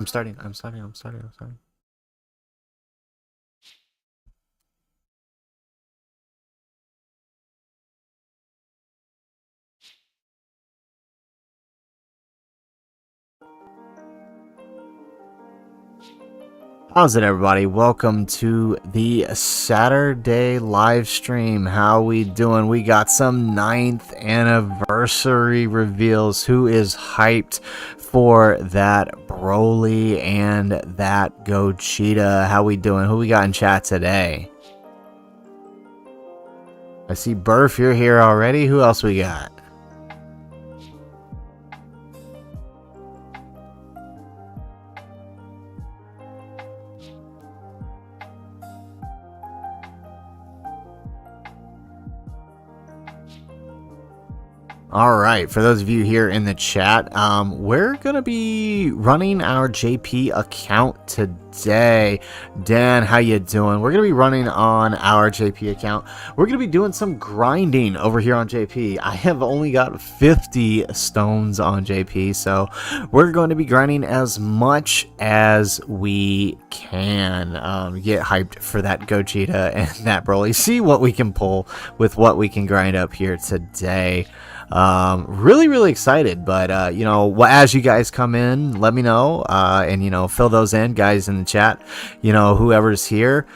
I'm starting. How's it, everybody? Welcome to the Saturday live stream. How we doing? We got some 9th anniversary reveals. Who is hyped for that Broly and that Gogeta? How we doing? Who we got in chat today? I see Burf, you're here already. Who else we got? All right, for those of you here in the chat, we're going to be running our JP account today. Dan, how you doing? We're going to be running on our JP account. We're going to be doing some grinding over here on JP. I have only got 50 stones on JP, so we're going to be grinding as much as we can. Get hyped for that Gogeta and that Broly. See what we can pull with what we can grind up here today. Really excited, but you know, as you guys come in, let me know, and you know, fill those in, guys, in the chat. You know, whoever's here,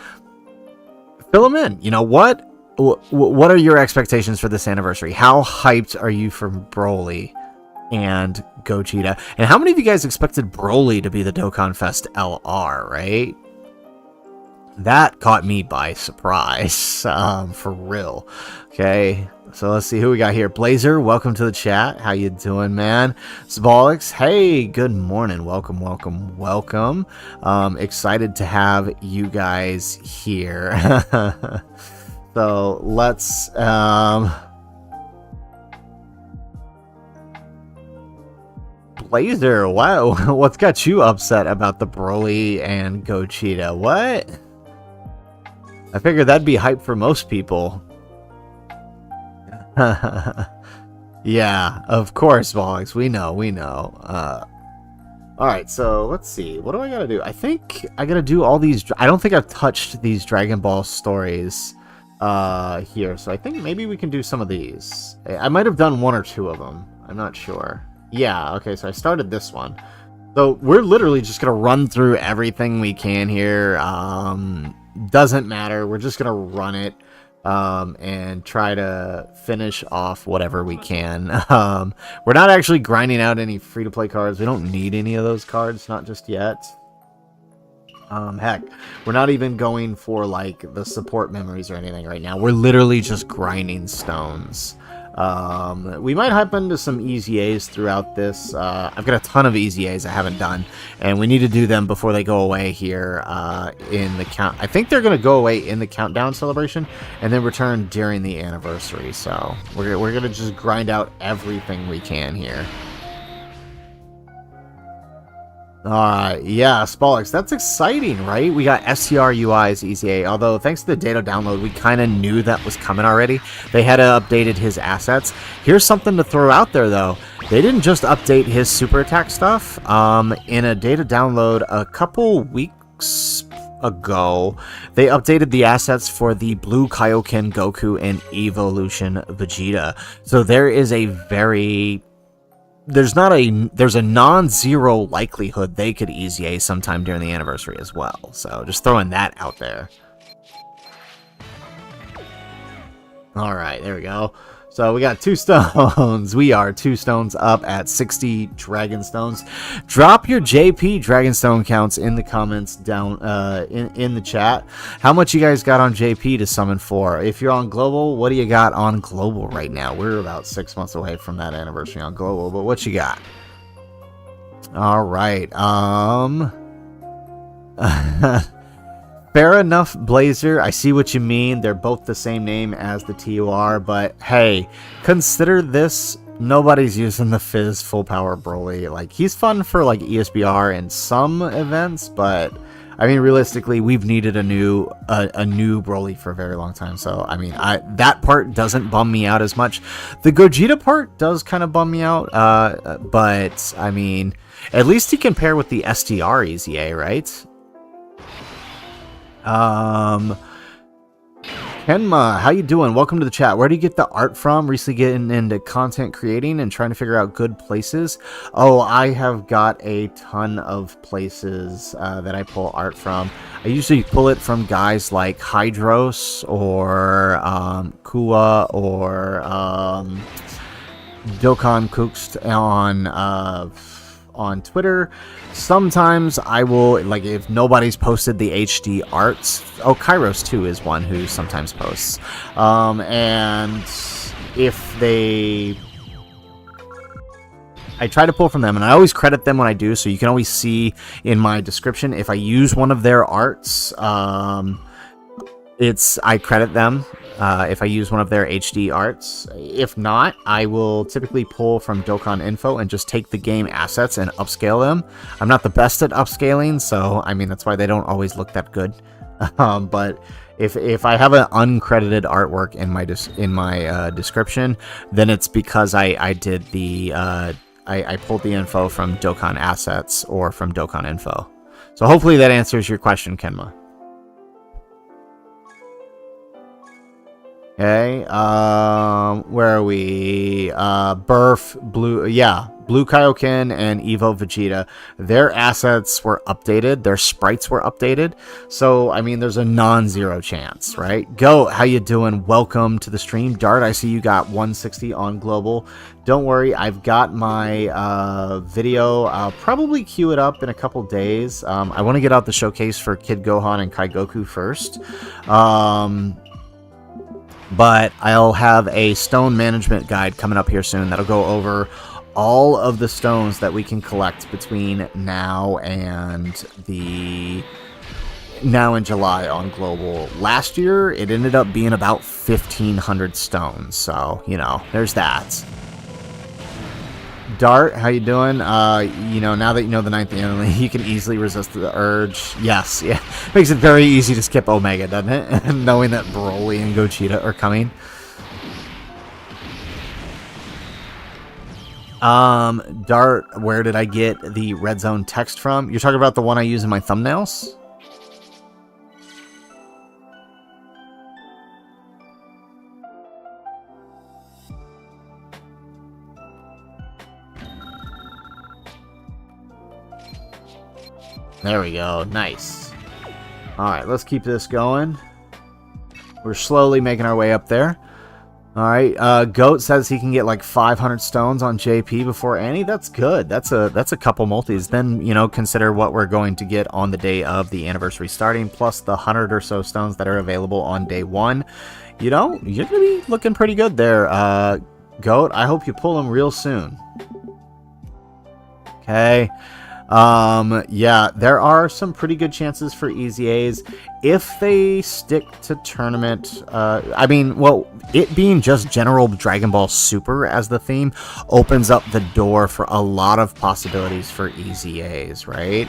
fill them in. You know, what are your expectations for this anniversary? How hyped are you for Broly and Gogeta? And how many of you guys expected Broly to be the Dokkan Fest LR, right? That caught me by surprise, for real. Okay, so let's see who we got here. Blazer, welcome to the chat. How you doing, man? Zvolix, hey, good morning. Welcome. Excited to have you guys here. So let's Blazer, wow, what's got you upset about the Broly and Gogeta? What? I figured that'd be hype for most people. Yeah, of course, Volix. We know. Alright, so let's see. What do I gotta do? I think I gotta do all these... I don't think I've touched these Dragon Ball stories here, so I think maybe we can do some of these. I might have done one or two of them. I'm not sure. Yeah, okay, so I started this one. So we're literally just gonna run through everything we can here. Doesn't matter. We're just gonna run it and try to finish off whatever we can. We're not actually grinding out any free-to-play cards. We don't need any of those cards, not just yet. Heck, we're not even going for like the support memories or anything right now. We're literally just grinding stones. We might hop into some easy A's throughout this. I've got a ton of easy A's I haven't done, and we need to do them before they go away here in the count. I think they're going to go away in the countdown celebration and then return during the anniversary. So we're going to just grind out everything we can here. Yeah, Spolix, that's exciting, right? We got STRUI's EZA, although thanks to the data download, we kind of knew that was coming already. They had updated his assets. Here's something to throw out there, though. They didn't just update his super attack stuff. In a data download a couple weeks ago, they updated the assets for the Blue Kaioken Goku and Evolution Vegeta. So there is a very... there's a non-zero likelihood they could EZA sometime during the anniversary as well. So just throwing that out there. All right, there we go. So we got 2 stones. We are 2 stones up at 60 Dragon Stones. Drop your JP Dragon Stone counts in the comments down in the chat. How much you guys got on JP to summon for? If you're on Global, what do you got on Global right now? We're about 6 months away from that anniversary on Global, but what you got? All right. Fair enough, Blazer. I see what you mean. They're both the same name as the TUR, but hey, consider this. Nobody's using the Fizz Full Power Broly. Like, he's fun for like ESBR and some events, but I mean, realistically, we've needed a new Broly for a very long time. So, I mean, that part doesn't bum me out as much. The Gogeta part does kind of bum me out, but I mean, At least he can pair with the SDR EZA, right? Kenma, how you doing? Welcome to the chat. Where do you get the art from? Recently getting into content creating and trying to figure out good places. Oh, I have got a ton of places that I pull art from. I usually pull it from guys like Hydros or Kua or Dokkan Kukst on Twitter. Sometimes I will, like, if nobody's posted the HD arts. Oh, Kairos too is one who sometimes posts. And if they, I try to pull from them, and I always credit them when I do. So you can always see in my description if I use one of their arts. I credit them if I use one of their HD arts. If not, I will typically pull from Dokkan Info and just take the game assets and upscale them. I'm not the best at upscaling, so I mean that's why they don't always look that good. But if I have an uncredited artwork in my description, then it's because I did the I pulled the info from Dokkan Assets or from Dokkan Info. So hopefully that answers your question, Kenma. Okay, where are we? Burf, Blue, yeah, Blue Kaioken and Evo Vegeta. Their assets were updated, their sprites were updated, so, I mean, there's a non-zero chance, right? Goat, how you doing? Welcome to the stream. Dart, I see you got 160 on Global. Don't worry, I've got my video. I'll probably queue it up in a couple days. I want to get out the showcase for Kid Gohan and Kai Goku first. But I'll have a stone management guide coming up here soon that'll go over all of the stones that we can collect between now and July on Global. Last year, it ended up being about 1,500 stones, so, you know, there's that. Dart, how you doing? You know, now that you know the 9th anime, you can easily resist the urge. Yes, yeah. Makes it very easy to skip Omega, doesn't it? Knowing that Broly and Gogeta are coming. Dart, where did I get the red zone text from? You're talking about the one I use in my thumbnails? There we go. Nice. Alright, let's keep this going. We're slowly making our way up there. Alright, Goat says he can get like 500 stones on JP before Annie. That's good. That's a couple multis. Then, you know, consider what we're going to get on the day of the anniversary starting, plus the 100 or so stones that are available on day 1. You know, you're going to be looking pretty good there, Goat. I hope you pull them real soon. Okay. Yeah, there are some pretty good chances for EZAs if they stick to tournament. I mean, well, it being just general Dragon Ball Super as the theme opens up the door for a lot of possibilities for EZAs, right?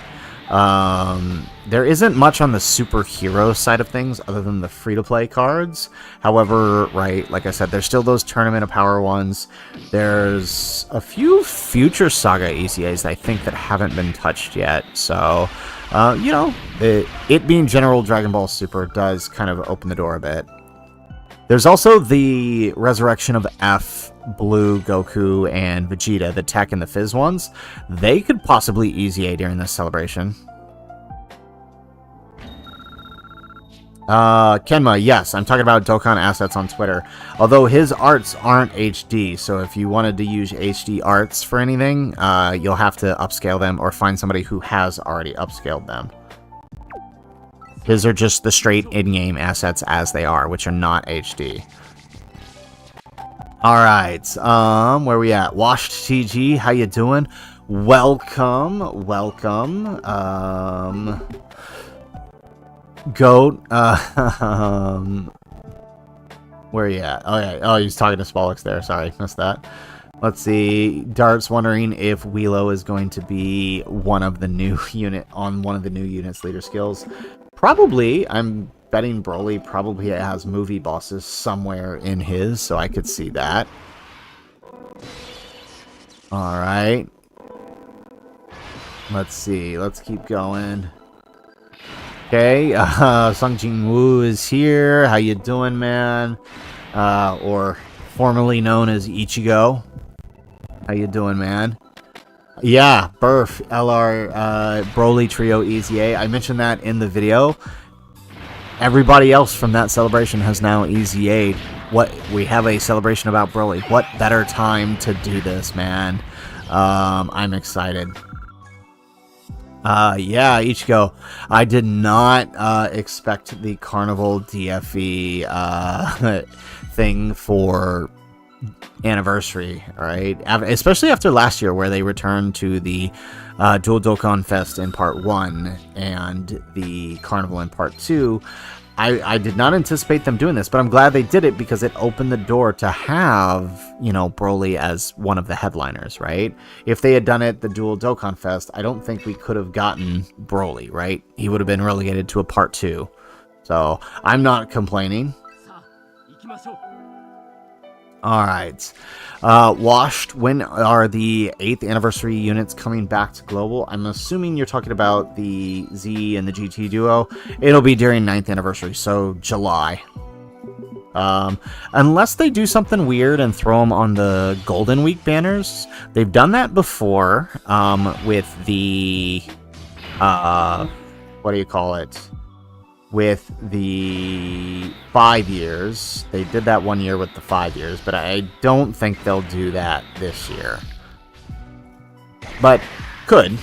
There isn't much on the superhero side of things other than the free-to-play cards. However, right, like I said, there's still those Tournament of Power ones. There's a few Future Saga ECAs I think that haven't been touched yet. So, you know, it being general Dragon Ball Super does kind of open the door a bit. There's also the Resurrection of F, Blue, Goku, and Vegeta, the Tech and the Fizz ones. They could possibly EZA during this celebration. Kenma, yes, I'm talking about Dokkan Assets on Twitter. Although his arts aren't HD, so if you wanted to use HD arts for anything, you'll have to upscale them or find somebody who has already upscaled them. His are just the straight in-game assets as they are, which are not HD. Alright, where we at? Washed TG, how you doing? Welcome, welcome. Goat, where are you at? Oh, yeah. Oh, he's talking to Spolix there. Sorry, missed that. Let's see. Dart's wondering if Wheelo is going to be one of the new units leader skills. Probably. I'm betting Broly probably has movie bosses somewhere in his, so I could see that. Alright. Let's see. Let's keep going. Okay, Sung Jin Woo is here. How you doing, man? Or formerly known as Ichigo. How you doing, man? Yeah, Burf, LR, Broly Trio, Easy A. I mentioned that in the video. Everybody else from that celebration has now Easy A'd. We have a celebration about Broly. What better time to do this, man? I'm excited. Yeah, Ichigo. I did not expect the Carnival DFE thing for anniversary, right? Especially after last year, where they returned to the Dual Dokkan Fest in Part 1 and the Carnival in Part 2. I did not anticipate them doing this, but I'm glad they did it because it opened the door to have, you know, Broly as one of the headliners, right? If they had done it the Dual Dokkan Fest, I don't think we could have gotten Broly, right? He would have been relegated to a Part 2. So, I'm not complaining. Alright. Washed, when are the 8th anniversary units coming back to Global? I'm assuming you're talking about the Z and the GT duo. It'll be during 9th anniversary, so July. Unless they do something weird and throw them on the Golden Week banners. They've done that before, with the, what do you call it? With the 5 years. They did that one year with the 5 years, but I don't think they'll do that this year. But could.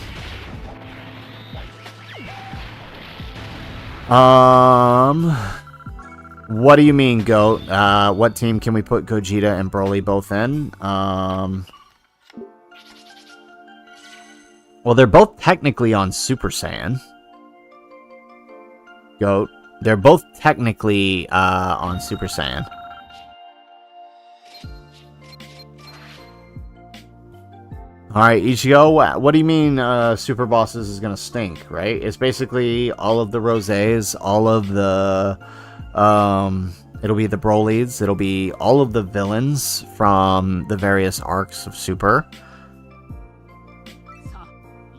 What do you mean, Goat? What team can we put Gogeta and Broly both in? Well, they're both technically on Super Saiyan. Goat. They're both technically on Super Saiyan. Alright, Ichigo, what do you mean Super Bosses is gonna stink, right? It's basically all of the Rosés, all of the... it'll be the Brolys, it'll be all of the villains from the various arcs of Super.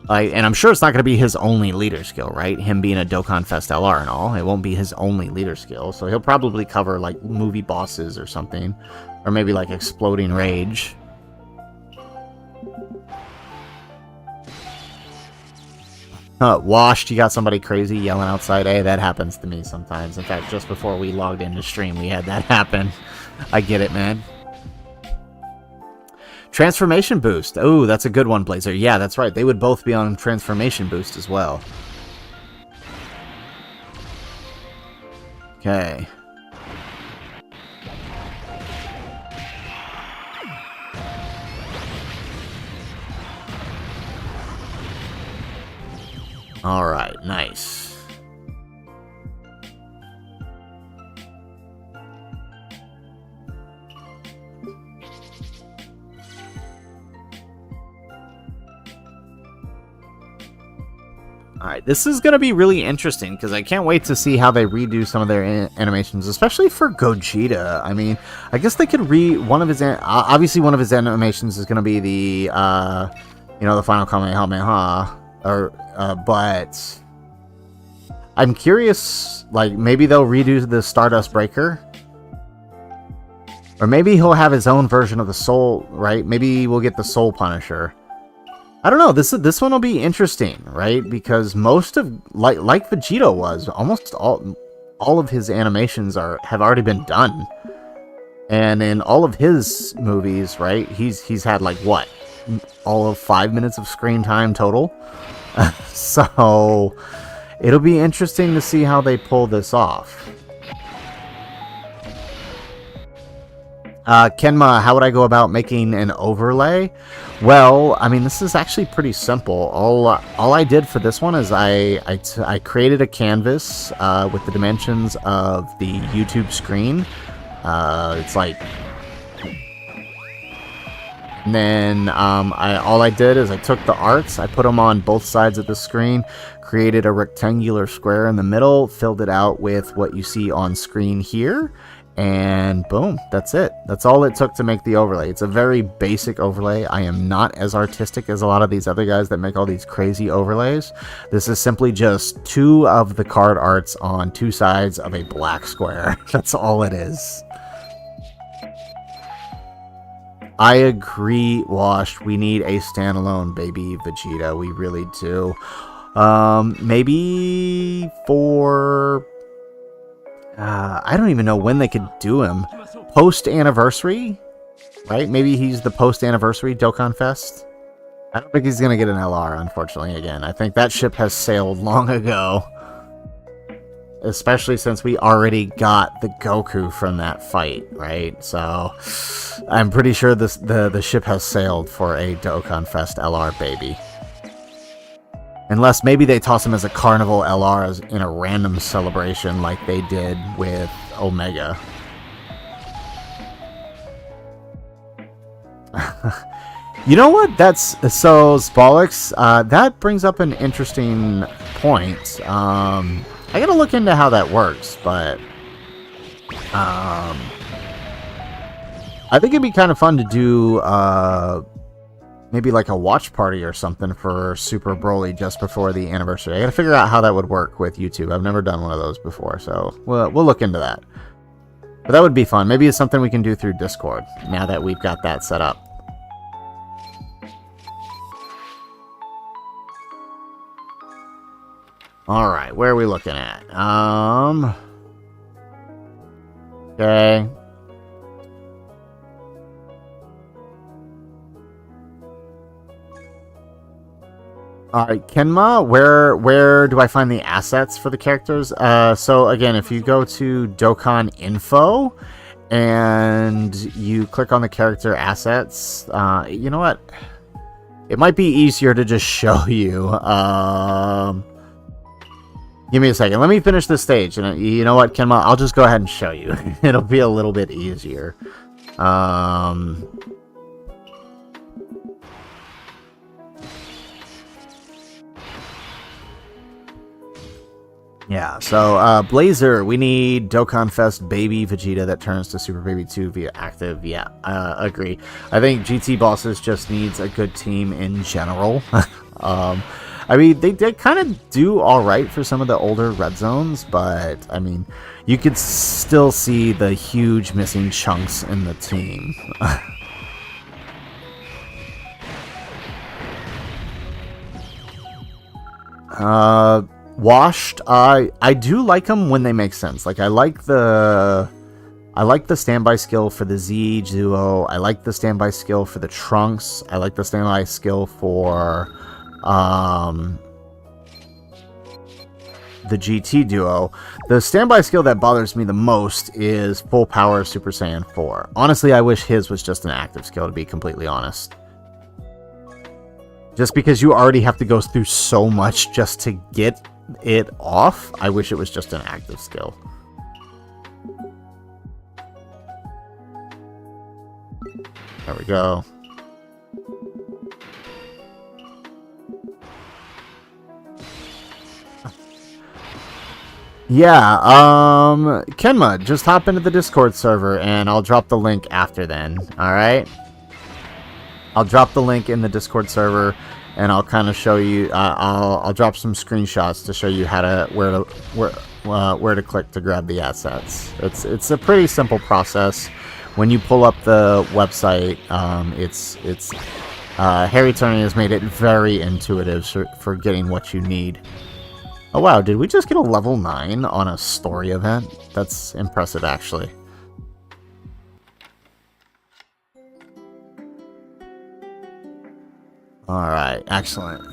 And I'm sure it's not going to be his only leader skill, right? Him being a Dokkan Fest LR and all. It won't be his only leader skill. So he'll probably cover, like, movie bosses or something. Or maybe, like, Exploding Rage. Washed, you got somebody crazy yelling outside. Hey, that happens to me sometimes. In fact, just before we logged into stream, we had that happen. I get it, man. Transformation Boost. Oh, that's a good one, Blazer. Yeah, that's right. They would both be on Transformation Boost as well. Okay. Alright, nice. Alright, this is going to be really interesting, because I can't wait to see how they redo some of their animations, especially for Gogeta. I mean, I guess they could one of his... obviously, one of his animations is going to be the, you know, the final Kamehameha, but... I'm curious, like, maybe they'll redo the Stardust Breaker? Or maybe he'll have his own version of the Soul, right? Maybe we'll get the Soul Punisher. I don't know. This one will be interesting, right? Because most of like Vegeta was, almost all of his animations have already been done, and in all of his movies, right? He's had like what, all of 5 minutes of screen time total. So it'll be interesting to see how they pull this off. Kenma, how would I go about making an overlay? Well, I mean, this is actually pretty simple. All I did for this one is I created a canvas with the dimensions of the YouTube screen. It's like... And then all I did is I took the arts, I put them on both sides of the screen, created a rectangular square in the middle, filled it out with what you see on screen here, And boom, that's it. That's all it took to make the overlay. It's a very basic overlay. I am not as artistic as a lot of these other guys that make all these crazy overlays. This is simply just 2 of the card arts on 2 sides of a black square. That's all it is. I agree, Washed. We need a standalone baby Vegeta. We really do. Maybe for... I don't even know when they could do him. Post-anniversary? Right? Maybe he's the post-anniversary Dokkan Fest? I don't think he's going to get an LR, unfortunately, again. I think that ship has sailed long ago. Especially since we already got the Goku from that fight, right? So, I'm pretty sure the ship has sailed for a Dokkan Fest LR baby. Unless maybe they toss him as a Carnival LR in a random celebration like they did with Omega. You know what? That's so Spolix. That brings up an interesting point. I gotta look into how that works, but I think it'd be kind of fun to do maybe like a watch party or something for Super Broly just before the anniversary. I gotta figure out how that would work with YouTube. I've never done one of those before, so we'll look into that. But that would be fun. Maybe it's something we can do through Discord now that we've got that set up. Alright, where are we looking at? Okay. Alright, Kenma, where do I find the assets for the characters? So again, if you go to Dokkan Info and you click on the character assets, you know what? It might be easier to just show you. Give me a second. Let me finish this stage. And you know what, Kenma? I'll just go ahead and show you. It'll be a little bit easier. Yeah, so Blazer, we need Dokkan Fest Baby Vegeta that turns to Super Baby 2 via active. Yeah, agree. I think GT Bosses just needs a good team in general. I mean, they kind of do alright for some of the older red zones, but, I mean, you could still see the huge missing chunks in the team. Washed, I do like them when they make sense. Like, I like the standby skill for the Z duo. I like the standby skill for the Trunks. I like the standby skill for the GT duo. The standby skill that bothers me the most is full power Super Saiyan 4. Honestly, I wish his was just an active skill, to be completely honest. Just because you already have to go through so much just to get it off, I wish it was just an active skill. There we go. Yeah, Kenma, just hop into the Discord server and I'll drop the link after then, alright? I'll drop the link in the Discord server and I'll kind of show you, I'll drop some screenshots to show you how to, where to click to grab the assets. It's a pretty simple process. When you pull up the website, Harry Tony has made it very intuitive for getting what you need. Oh wow, did we just get a level 9 on a story event? That's impressive, actually. Alright, excellent.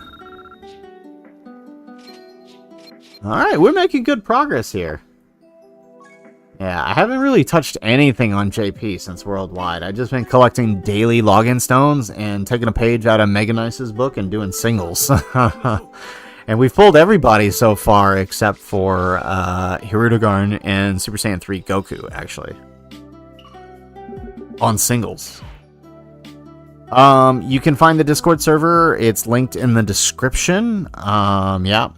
Alright, we're making good progress here. Yeah, I haven't really touched anything on JP since Worldwide. I've just been collecting daily login stones and taking a page out of Mega Nice's book and doing singles. And we've pulled everybody so far except for Hirudegarn and Super Saiyan 3 Goku, actually. On singles. You can find the Discord server. It's linked in the description. Yeah.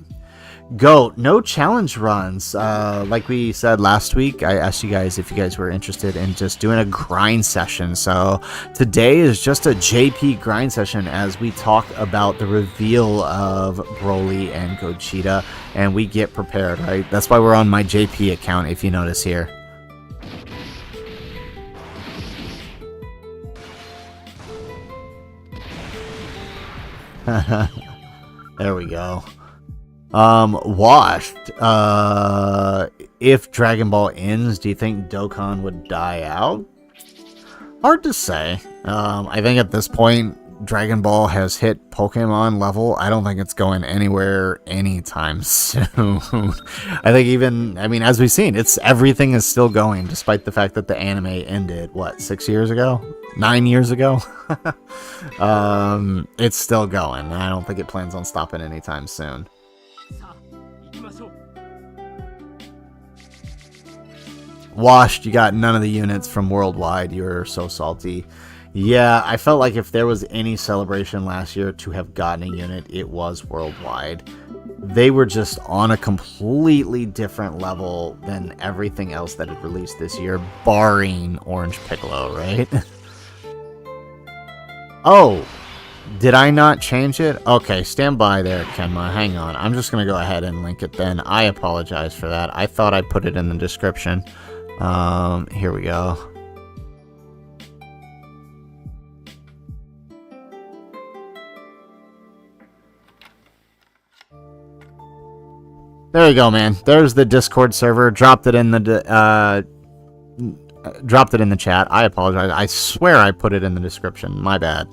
Goat, no challenge runs. Like we said last week, I asked you guys if you guys were interested in just doing a grind session. So today is just a JP grind session as we talk about the reveal of Broly and Gogeta, and we get prepared, right? That's why we're on my JP account, if you notice here. There we go. Washed. If Dragon Ball ends, do you think Dokkan would die out? Hard to say. I think at this point, Dragon Ball has hit Pokemon level. I don't think it's going anywhere anytime soon. I think even, I mean, as we've seen, everything is still going, despite the fact that the anime ended, what, 6 years ago? 9 years ago? It's still going. I don't think it plans on stopping anytime soon. Washed, you got none of the units from Worldwide. You're so salty. Yeah, I felt like if there was any celebration last year to have gotten a unit, it was Worldwide. They were just on a completely different level than everything else that had released this year, barring Orange Piccolo, right? Oh, did I not change it? Okay, stand by there, Kenma. Hang on. I'm just going to go ahead and link it then. I apologize for that. I thought I put it in the description. Here we go. There you go, man. There's the Discord server. Dropped it in the chat. I apologize. I swear I put it in the description. My bad.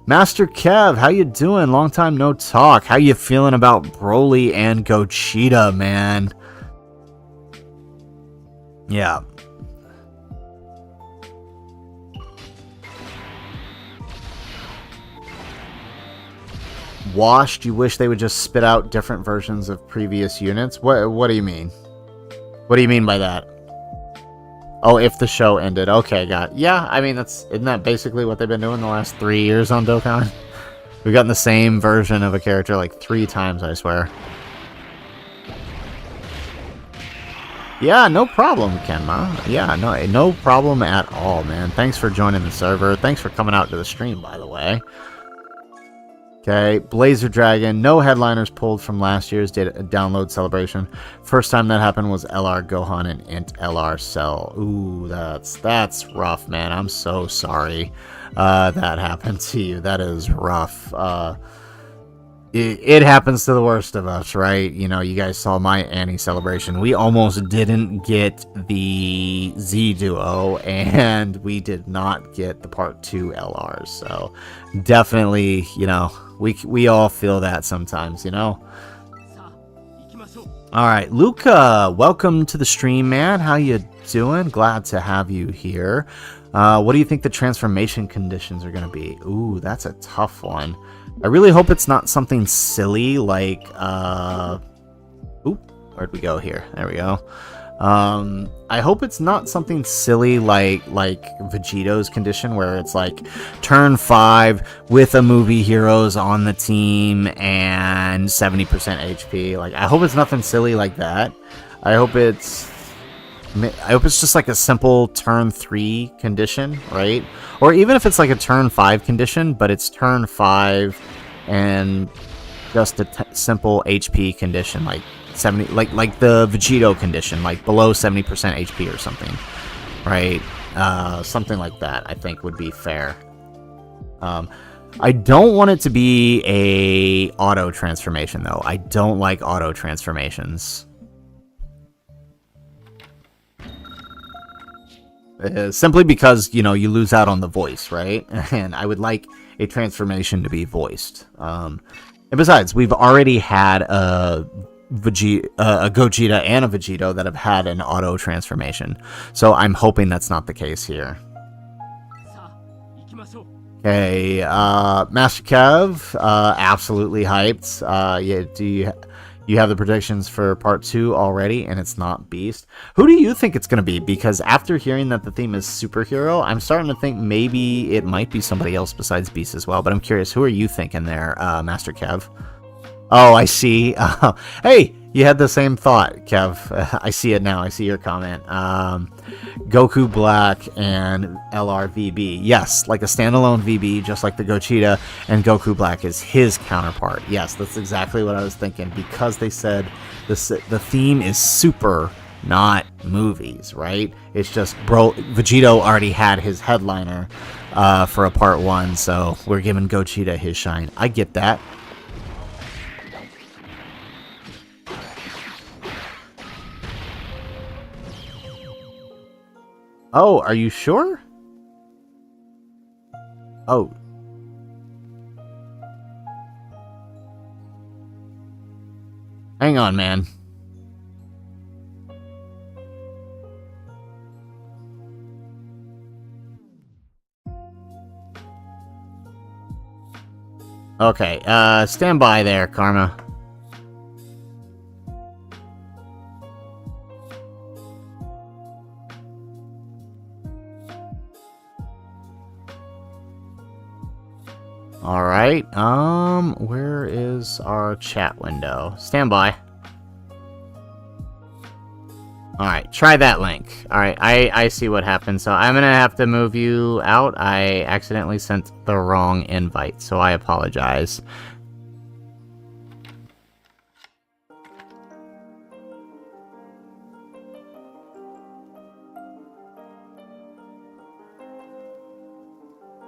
Master Kev, how you doing? Long time no talk. How you feeling about Broly and Gogeta, man? Yeah. Washed, you wish they would just spit out different versions of previous units? What do you mean? What do you mean by that? Oh, if the show ended. Okay, got it. Yeah, I mean, isn't that basically what they've been doing the last 3 years on Dokkan? We've gotten the same version of a character like 3 times, I swear. Yeah, no problem, Kenma. Yeah, no problem at all, man. Thanks for joining the server. Thanks for coming out to the stream, by the way. Okay, Blazer Dragon. No headliners pulled from last year's download celebration. First time that happened was LR Gohan and Int LR Cell. Ooh, that's rough, man. I'm so sorry that happened to you. That is rough. It happens to the worst of us, right? You know, you guys saw my Annie celebration. We almost didn't get the Z Duo, and we did not get the Part 2 LRs. So, definitely, you know, we all feel that sometimes, you know? Alright, Luca, welcome to the stream, man. How you doing? Glad to have you here. What do you think the transformation conditions are going to be? Ooh, that's a tough one. I really hope it's not something silly like, where'd we go here? There we go. I hope it's not something silly like Vegeto's condition, where it's like turn 5 with a movie heroes on the team and 70% HP. Like, I hope it's nothing silly like that. I hope it's just like a simple turn 3 condition, right? Or even if it's like a turn 5 condition, but it's turn 5 and just a simple HP condition, like 70, like the Vegito condition, like below 70% HP or something, right? Something like that, I think would be fair. I don't want it to be a auto transformation, though. I don't like auto transformations. Simply because, you know, you lose out on the voice, right? And I would like a transformation to be voiced. And besides, we've already had a Gogeta and a Vegito that have had an auto transformation. So I'm hoping that's not the case here. Okay, Master Kev, absolutely hyped. Yeah, you have the predictions for part 2 already, and it's not Beast. Who do you think it's going to be? Because after hearing that the theme is superhero, I'm starting to think maybe it might be somebody else besides Beast as well. But I'm curious, who are you thinking there, Master Kev? Oh, I see. Hey, you had the same thought, Kev. I see it now. I see your comment. Goku Black and LRVB. Yes, like a standalone VB, just like the Gogeta, and Goku Black is his counterpart. Yes, that's exactly what I was thinking, because they said the theme is super, not movies, right? It's just, bro, Vegito already had his headliner for a part 1, so we're giving Gogeta his shine. I get that. Oh, are you sure? Oh. Hang on, man. Okay, stand by there, Karma. Alright, where is our chat window? Stand by. Alright, try that link. Alright, I see what happened, so I'm gonna have to move you out. I accidentally sent the wrong invite, so I apologize.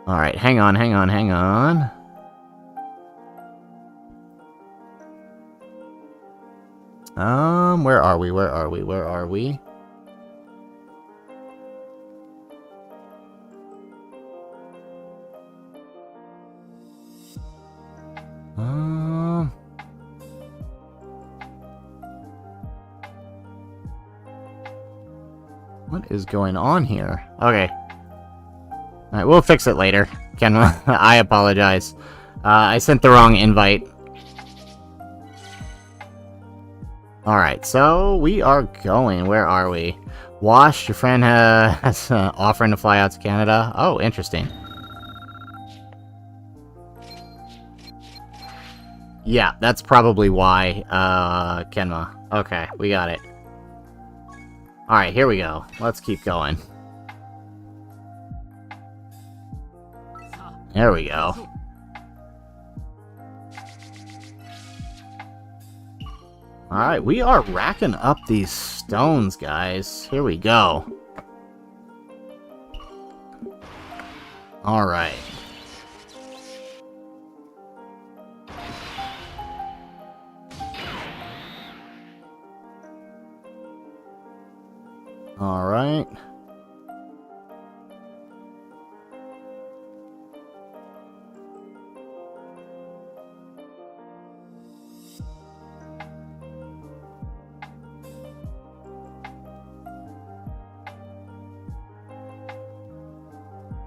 Alright, hang on. Where are we? What is going on here? Okay. Alright, we'll fix it later. Kenma, I apologize. I sent the wrong invite. Alright, so we are going. Where are we? Wash, your friend has offering to fly out to Canada. Oh, interesting. Yeah, that's probably why, Kenma. Okay, we got it. Alright, here we go. Let's keep going. There we go. Alright, we are racking up these stones, guys. Here we go. Alright. Alright.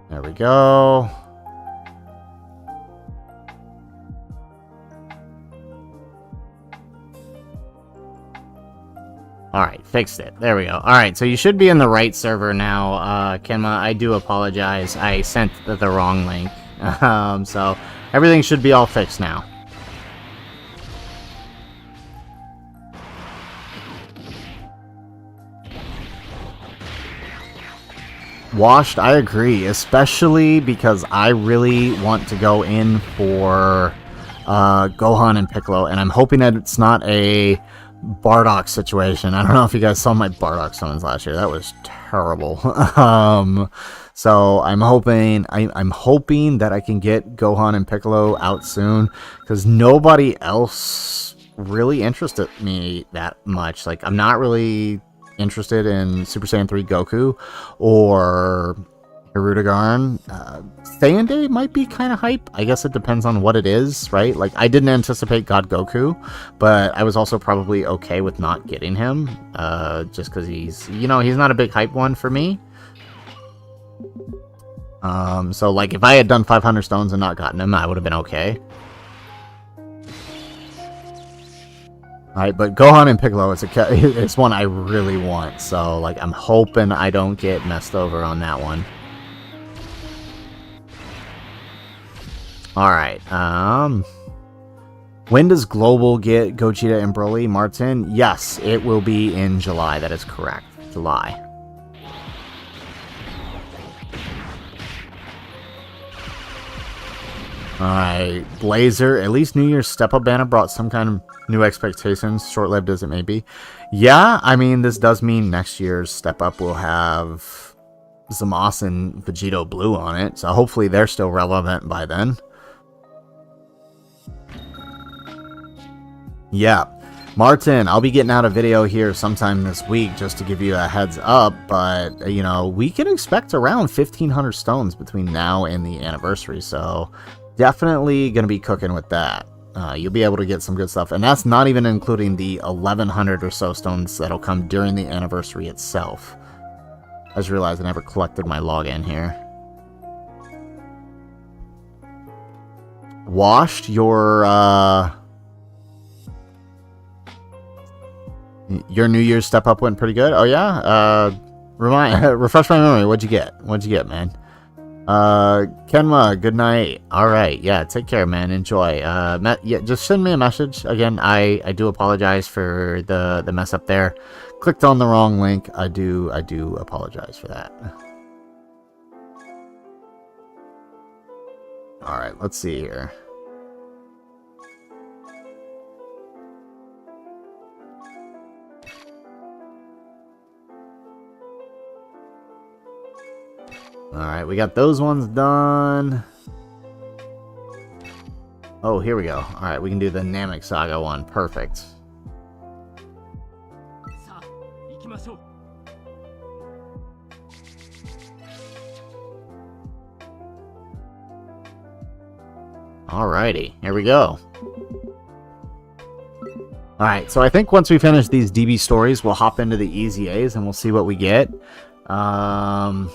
There we go. Alright, fixed it. There we go. Alright, so you should be in the right server now, Kenma. I do apologize. I sent the wrong link. So everything should be all fixed now. Washed, I agree, especially because I really want to go in for Gohan and Piccolo, and I'm hoping that it's not a Bardock situation. I don't know if you guys saw my Bardock summons last year. That was terrible. So I'm hoping that I can get Gohan and Piccolo out soon, because nobody else really interested me that much. Like, I'm not really interested in Super Saiyan 3 Goku or Hirudegarn. Saiyan Day might be kind of hype. I guess it depends on what it is, right? Like, I didn't anticipate God Goku, but I was also probably okay with not getting him, just because he's, you know, he's not a big hype one for me. So, like, if I had done 500 stones and not gotten him, I would have been okay. Alright, but Gohan and Piccolo, it's one I really want, so, like, I'm hoping I don't get messed over on that one. Alright, When does Global get Gogeta and Broly, Martin? Yes, it will be in July. That is correct. July. Alright, Blazer. At least New Year's Step Up banner brought some kind of new expectations, short-lived as it may be. Yeah, I mean, this does mean next year's Step Up will have Zamasu and Vegito Blue on it, so hopefully they're still relevant by then. Yeah, Martin, I'll be getting out a video here sometime this week just to give you a heads up, but, you know, we can expect around 1,500 stones between now and the anniversary, so definitely going to be cooking with that. You'll be able to get some good stuff, and that's not even including the 1,100 or so stones that'll come during the anniversary itself. I just realized I never collected my login here. Washed your New Year's Step Up went pretty good. Oh yeah. Refresh my memory. What'd you get? What'd you get, man? Kenma, good night. All right. Yeah. Take care, man. Enjoy. Yeah. Just send me a message. Again, I do apologize for the mess up there. Clicked on the wrong link. I do apologize for that. All right. Let's see here. Alright, we got those ones done. Oh, here we go. Alright, we can do the Namek Saga one. Perfect. Alrighty, here we go. Alright, so I think once we finish these DB stories, we'll hop into the Easy A's and we'll see what we get. I'm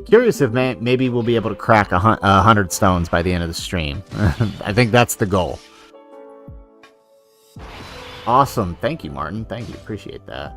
curious if maybe we'll be able to crack 100 stones by the end of the stream. I think that's the goal. Awesome. Thank you, Martin. Thank you. Appreciate that.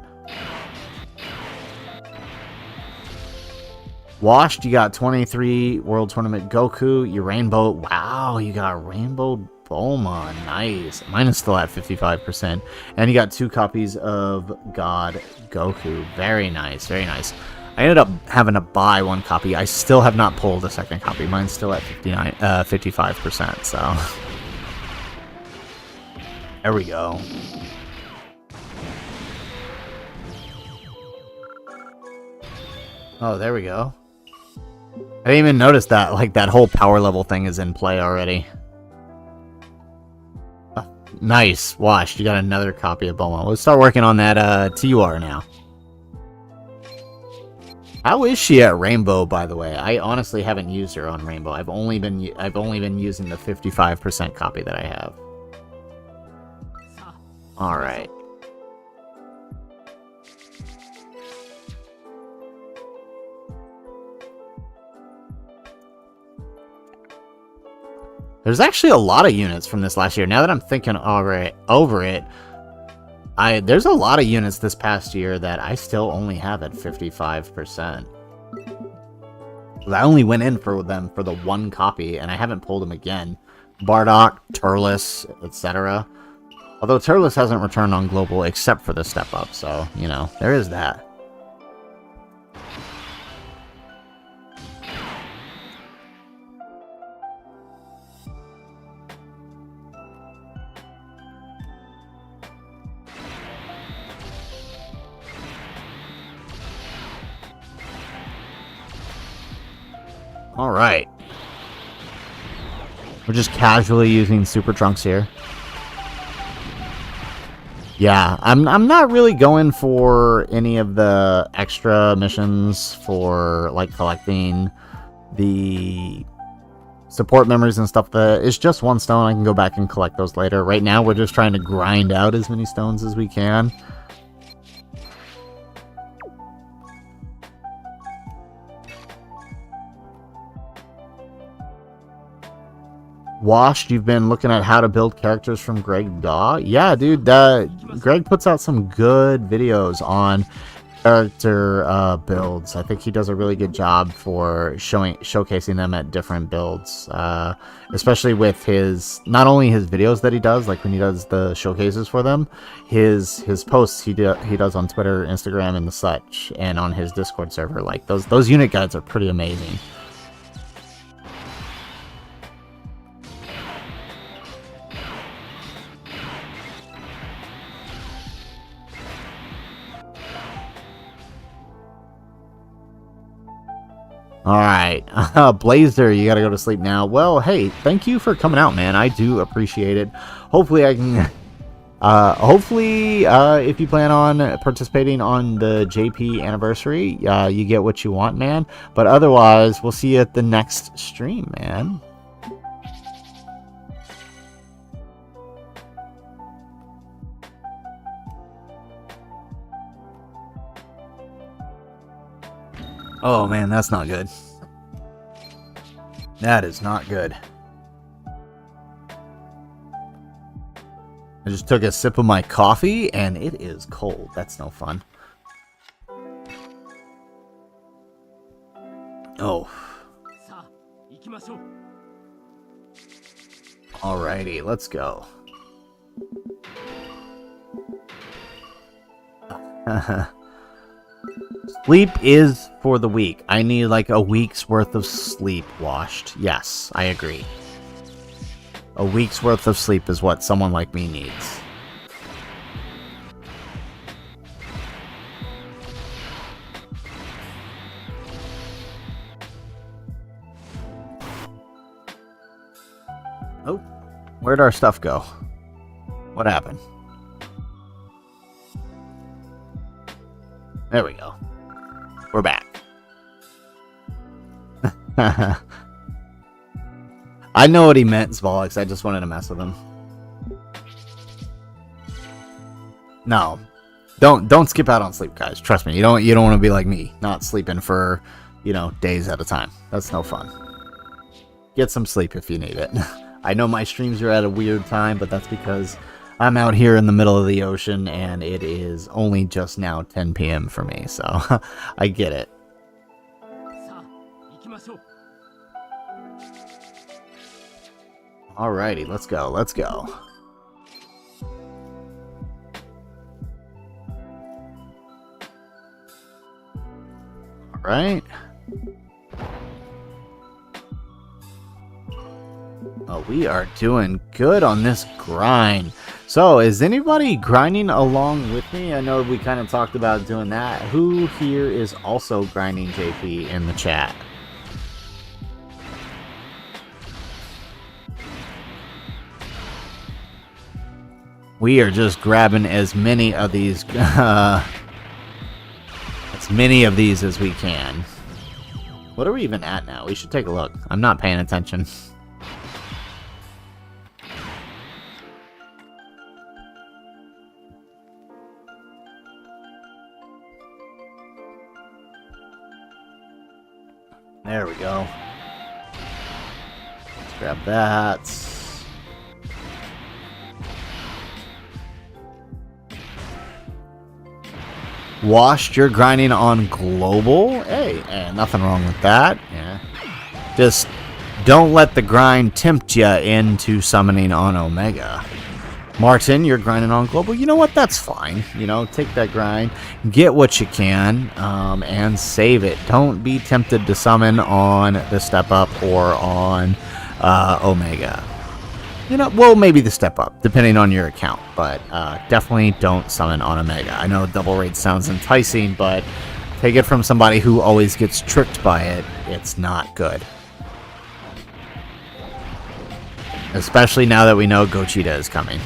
Washed, you got 23 World Tournament Goku. Your Rainbow. Wow, you got Rainbow Bulma. Nice. Mine is still at 55%. And you got 2 copies of God Goku. Very nice. Very nice. I ended up having to buy 1 copy. I still have not pulled a second copy. Mine's still at 55%, so. There we go. Oh, there we go. I didn't even notice that, like, that whole power level thing is in play already. Nice. Washed. You got another copy of Bulma. Let's start working on that TUR now. How is she at Rainbow, by the way? I honestly haven't used her on Rainbow. I've only been using the 55% copy that I have. All right. There's actually a lot of units from this last year. Now that I'm thinking over it, there's a lot of units this past year that I still only have at 55%. I only went in for them for the 1 copy, and I haven't pulled them again. Bardock, Turles, etc. Although Turles hasn't returned on Global except for the Step Up, so, you know, there is that. Alright. We're just casually using Super Trunks here. Yeah, I'm not really going for any of the extra missions for, like, collecting the support memories and stuff. It's just 1 stone. I can go back and collect those later. Right now, we're just trying to grind out as many stones as we can. Washed, you've been looking at how to build characters from Greg Daw? Yeah, dude, Greg puts out some good videos on character builds. I think he does a really good job for showcasing them at different builds, especially with his not only his videos that he does, like when he does the showcases for them, his posts he does on Twitter, Instagram, and the such, and on his Discord server. Like those unit guides are pretty amazing. Alright, Blazer, you gotta go to sleep now. Well, hey, thank you for coming out, man. I do appreciate it. Hopefully I can... if you plan on participating on the JP anniversary, you get what you want, man. But otherwise, we'll see you at the next stream, man. Oh man, that's not good. That is not good. I just took a sip of my coffee and it is cold. That's no fun. Oh. Alrighty, let's go. Sleep is for the weak. I need like a week's worth of sleep washed. Yes, I agree. A week's worth of sleep is what someone like me needs. Oh, where'd our stuff go? What happened? There we go. We're back. I know what he meant, Zvolix. I just wanted to mess with him. No. Don't skip out on sleep, guys. Trust me. You don't want to be like me, not sleeping for, days at a time. That's no fun. Get some sleep if you need it. I know my streams are at a weird time, but that's because I'm out here in the middle of the ocean and it is only just now 10 p.m. for me, so I get it. Alrighty, let's go, let's go. Alright. Oh, we are doing good on this grind. So, is anybody grinding along with me? I know we kind of talked about doing that. Who here is also grinding JP in the chat? We are just grabbing as many of these as we can. What are we even at now? We should take a look. I'm not paying attention. There we go. Let's grab that. Washed, you're grinding on global? Hey, nothing wrong with that. Yeah. Just don't let the grind tempt you into summoning on Omega. Martin, you're grinding on global. You know what? That's fine. Take that grind, get what you can, and save it. Don't be tempted to summon on the step up or on Omega. Well, maybe the step up, depending on your account, but definitely don't summon on Omega. I know double raid sounds enticing, but take it from somebody who always gets tricked by it. It's not good. Especially now that we know Gochita is coming.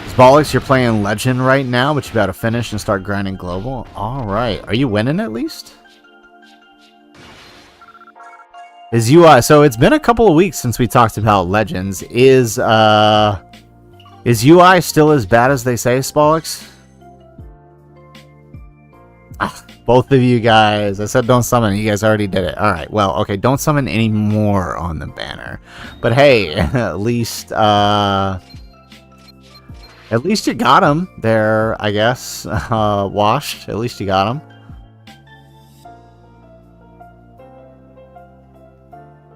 Zbolix, you're playing Legend right now, but you gotta finish and start grinding global. Alright, are you winning at least? Is UI, so it's been a couple of weeks since we talked about Legends. Is UI still as bad as they say, Zbolix? Both of you guys, I said don't summon, you guys already did it. Alright, well, okay, don't summon any more on the banner. But hey, at least At least you got him there, I guess. Washed. At least you got him.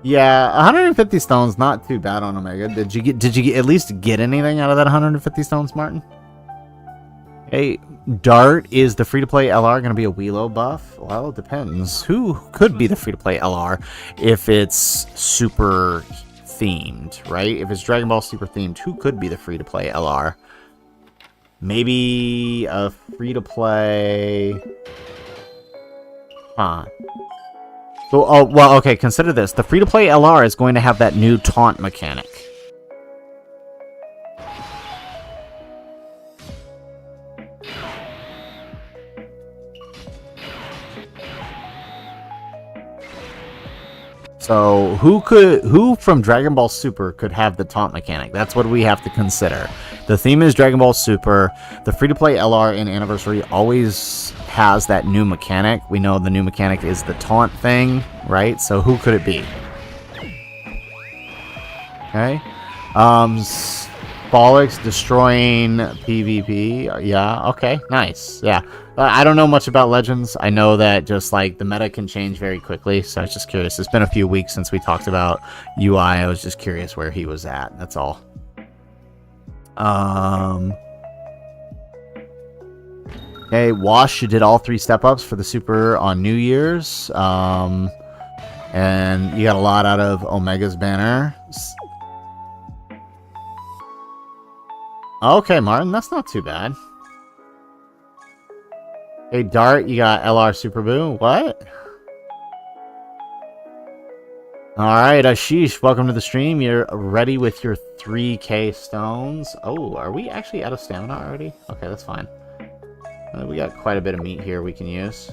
Yeah, 150 stones, not too bad on Omega. Did you at least get anything out of that 150 stones, Martin? Hey, Dart, is the free-to-play LR going to be a Wheelo buff? Well, it depends. Who could be the free-to-play LR if it's super themed, right? If it's Dragon Ball Super themed, who could be the free-to-play LR? Maybe a free-to-play... Huh. So, oh, well, okay, consider this. The free-to-play LR is going to have that new taunt mechanic. So, who from Dragon Ball Super could have the taunt mechanic? That's what we have to consider. The theme is Dragon Ball Super. The free-to-play LR in Anniversary always has that new mechanic. We know the new mechanic is the taunt thing, right? So who could it be? Okay. Bollocks destroying PvP. Yeah, okay, nice. Yeah. I don't know much about Legends. I know that just like the meta can change very quickly, so I was just curious. It's been a few weeks since we talked about UI. I was just curious where he was at. That's all. Okay, Wash, you did all 3 step-ups for the Super on New Year's. And you got a lot out of Omega's banner. Okay, Martin, that's not too bad. Hey, Dart, you got LR Super Boo. What? Alright, Ashish, welcome to the stream. You're ready with your 3k stones. Oh, are we actually out of stamina already? Okay, that's fine. We got quite a bit of meat here we can use.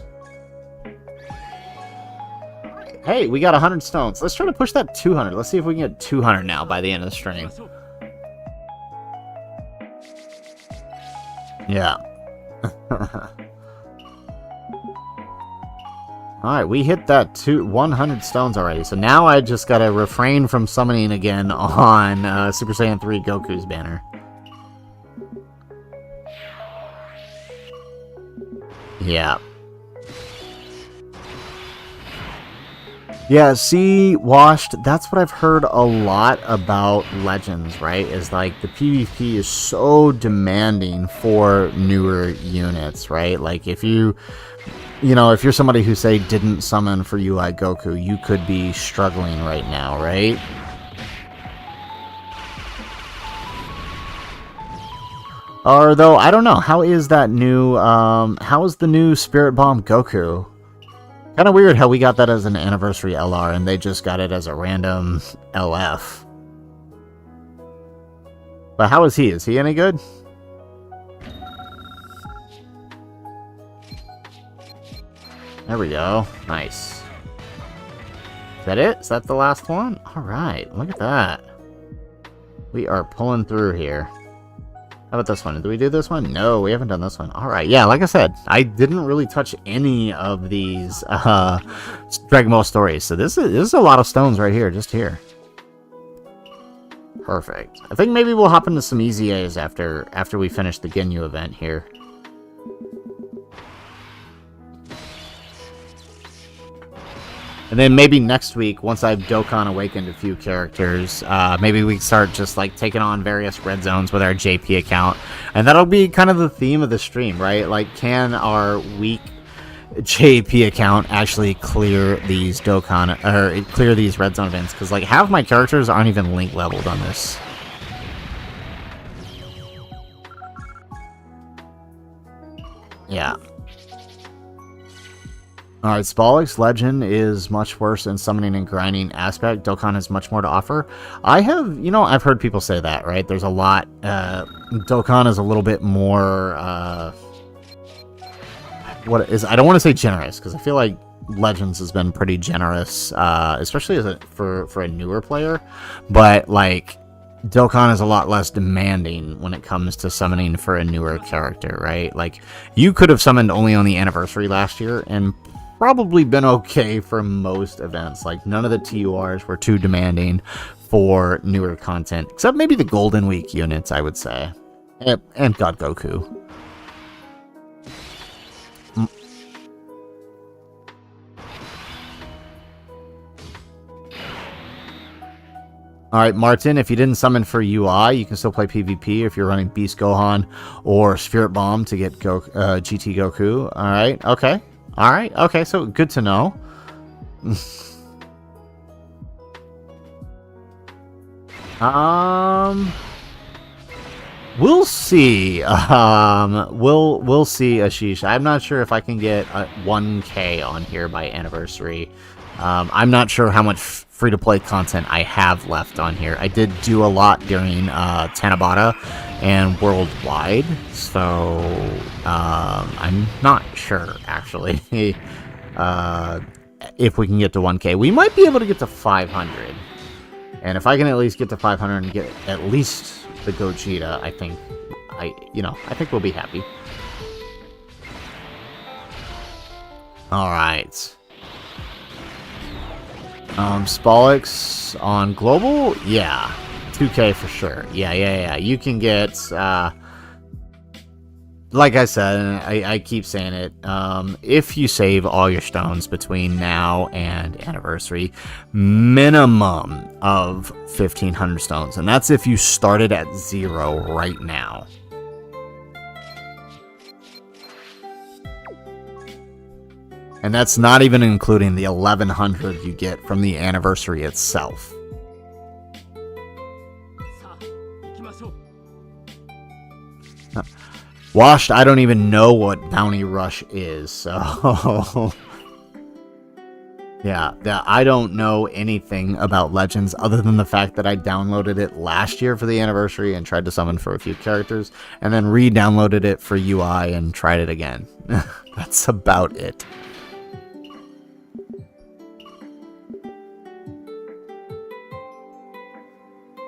Hey, we got 100 stones. Let's try to push that 200. Let's see if we can get 200 now by the end of the stream. Yeah. Alright, we hit that 100 stones already. So now I just gotta refrain from summoning again on Super Saiyan 3 Goku's banner. Yeah. Yeah, see, Washed, that's what I've heard a lot about Legends, right? Is like the PvP is so demanding for newer units, right? Like if you know, if you're somebody who, say, didn't summon for UI Goku, you could be struggling right now, right? Or, though, I don't know. How is that new, how is the new Spirit Bomb Goku? Kind of weird how we got that as an Anniversary LR, and they just got it as a random LF. But how is he? Is he any good? There we go. Nice. Is that it? Is that the last one? Alright, look at that. We are pulling through here. How about this one? Did we do this one? No, we haven't done this one. Alright, yeah, like I said, I didn't really touch any of these Dragon Ball stories. So this is a lot of stones right here, just here. Perfect. I think maybe we'll hop into some easy A's after we finish the Ginyu event here. And then maybe next week, once I've Dokkan awakened a few characters, maybe we start just like taking on various red zones with our JP account. And that'll be kind of the theme of the stream, right? Like, can our weak JP account actually clear these Dokkan, or clear these red zone events? Because like half my characters aren't even link leveled on this. Yeah. Alright, Spolix Legend is much worse in summoning and grinding aspect. Dokkan has much more to offer. I've heard people say that, right? There's a lot, Dokkan is a little bit more, I don't want to say generous, because I feel like Legends has been pretty generous, especially for a newer player, but, like, Dokkan is a lot less demanding when it comes to summoning for a newer character, right? Like, you could have summoned only on the Anniversary last year, and probably been okay for most events. Like, none of the TURs were too demanding for newer content, except maybe the Golden Week units, I would say. And God Goku. Alright, Martin, if you didn't summon for UI, you can still play PvP if you're running Beast Gohan or Spirit Bomb to get GT Goku. Alright, okay. Alright, okay, so good to know. We'll see. We'll see, Ashish. I'm not sure if I can get 1K on here by anniversary. I'm not sure how much free-to-play content I have left on here. I did do a lot during Tanabata and Worldwide, so I'm not sure, actually, if we can get to 1K. We might be able to get to 500. And if I can at least get to 500 and get at least the Gogeta, I think we'll be happy. All right. Spolix on global? Yeah. 2K for sure. Yeah. You can get, like I said, and I keep saying it, if you save all your stones between now and anniversary, minimum of 1,500 stones. And that's if you started at 0 right now. And that's not even including the 1,100 you get from the anniversary itself. Washed, I don't even know what Bounty Rush is, so... yeah, I don't know anything about Legends other than the fact that I downloaded it last year for the anniversary and tried to summon for a few characters, and then re-downloaded it for UI and tried it again. That's about it.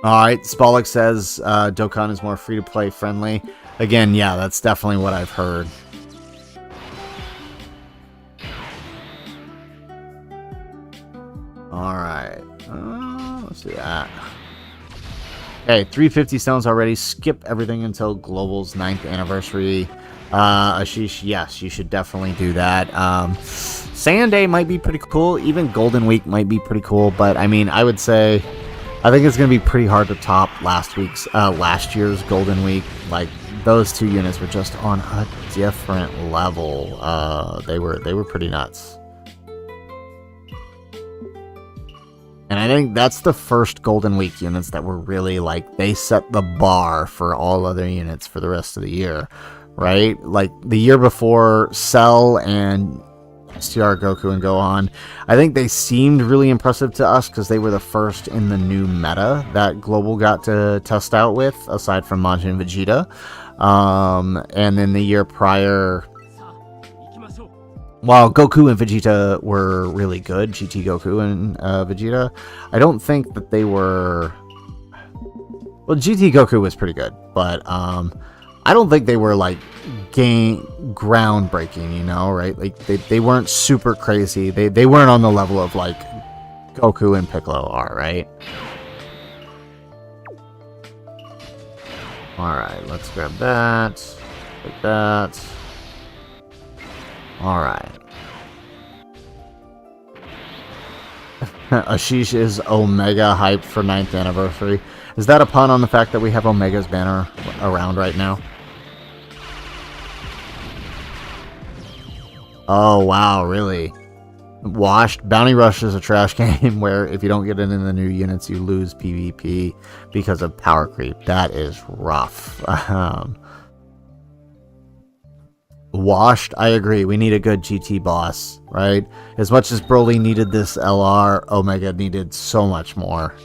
Alright, Spolix says Dokkan is more free-to-play friendly. Again, yeah, that's definitely what I've heard. Alright. Let's do that. Okay, 350 stones already. Skip everything until Global's 9th anniversary. Ashish, yes, you should definitely do that. Sand Day might be pretty cool. Even Golden Week might be pretty cool. But, I mean, I would say... I think it's going to be pretty hard to top last year's Golden Week. Like, those two units were just on a different level. They were pretty nuts. And I think that's the first Golden Week units that were really, like, they set the bar for all other units for the rest of the year, right? Like, the year before, Cell and STR Goku and Gohan, I think they seemed really impressive to us because they were the first in the new meta that Global got to test out with, aside from Majin and Vegeta. And then the year prior, while Goku and Vegeta were really good, GT Goku and Vegeta, I don't think that they were... Well, GT Goku was pretty good, but I don't think they were, like, groundbreaking, you know, right? Like, they weren't super crazy. They weren't on the level of, like, Goku and Piccolo are, right? Alright, let's grab that. Like that. Alright. Ashish is Omega hyped for 9th anniversary. Is that a pun on the fact that we have Omega's banner around right now? Oh, wow, really? Washed. Bounty Rush is a trash game where if you don't get it in the new units, you lose PvP because of power creep. That is rough. Washed, I agree. We need a good GT boss, right? As much as Broly needed this LR, Omega needed so much more.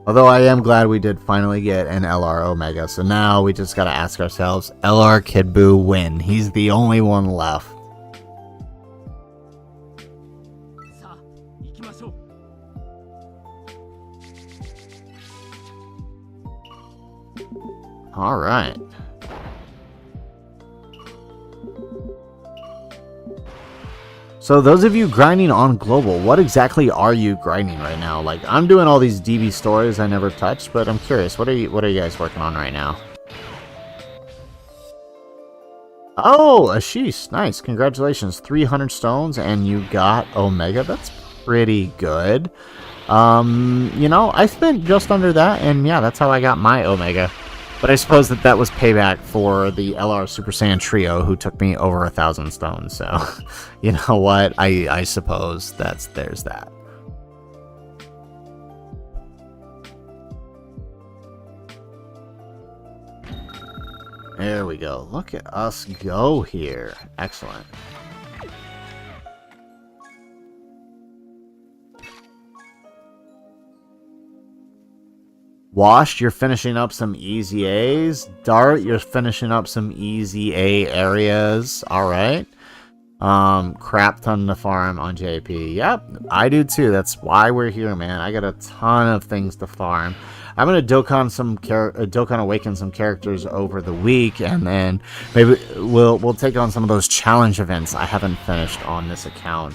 Although I am glad we did finally get an LR Omega. So now we just gotta ask ourselves, LR Kid Buu win. He's the only one left. Alright. So those of you grinding on global, what exactly are you grinding right now? Like, I'm doing all these DB stories I never touched, but I'm curious, what are you guys working on right now? Oh, Ashish, nice. Congratulations. 300 stones and you got Omega. That's pretty good. You know, I spent just under that, and yeah, that's how I got my Omega. But I suppose that was payback for the LR Super Saiyan Trio, who took me over 1,000 stones. So, you know what? I suppose there's that. There we go. Look at us go here. Excellent. Wash, you're finishing up some easy A's. Dart, you're finishing up some easy A areas. Alright. Crap ton to farm on JP. Yep, I do too. That's why we're here, man. I got a ton of things to farm. I'm gonna Dokkan awaken some characters over the week, and then maybe we'll take on some of those challenge events I haven't finished on this account.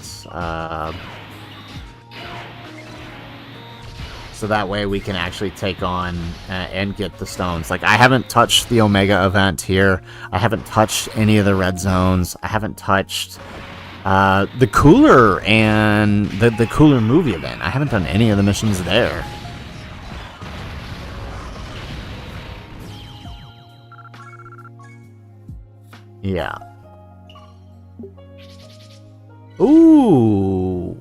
So that way we can actually take on and get the stones. Like, I haven't touched the Omega event here. I haven't touched any of the red zones. I haven't touched the Cooler and the Cooler movie event. I haven't done any of the missions there. Yeah. Ooh,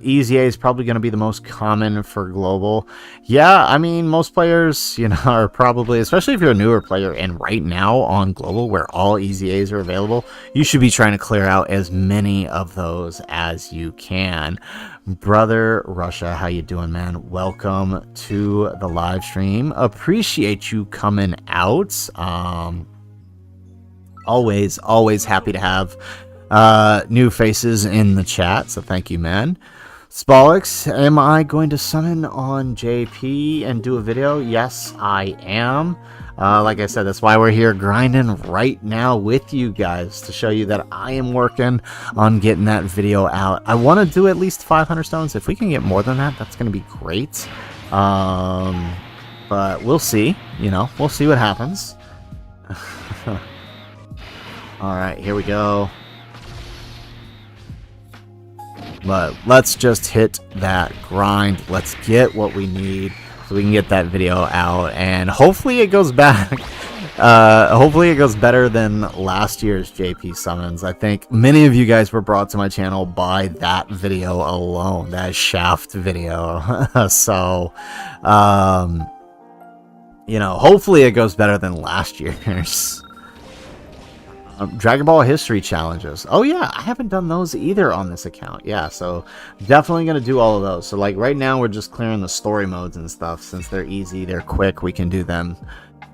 Easy A is probably going to be the most common for global. Yeah, I mean, most players, you know, are probably, especially if you're a newer player, and right now on global where all Easy A's are available, you should be trying to clear out as many of those as you can. Brother Russia, how you doing, man? Welcome to the live stream. Appreciate you coming out. Always happy to have new faces in the chat, so thank you, man. Spolix, am I going to summon on JP and do a video? Yes, I am. Like I said, that's why we're here grinding right now with you guys, to show you that I am working on getting that video out. I want to do at least 500 stones. If we can get more than that, that's going to be great. But we'll see. You know, we'll see what happens. Alright, here we go. But let's just hit that grind. Let's get what we need so we can get that video out, and hopefully it goes back. Hopefully it goes better than last year's JP summons. I think many of you guys were brought to my channel by that video alone, that Shaft video. So, you know, hopefully it goes better than last year's. Dragon Ball History challenges. Oh yeah, I haven't done those either on this account. Yeah, so definitely going to do all of those. So like right now we're just clearing the story modes and stuff. Since they're easy, they're quick, we can do them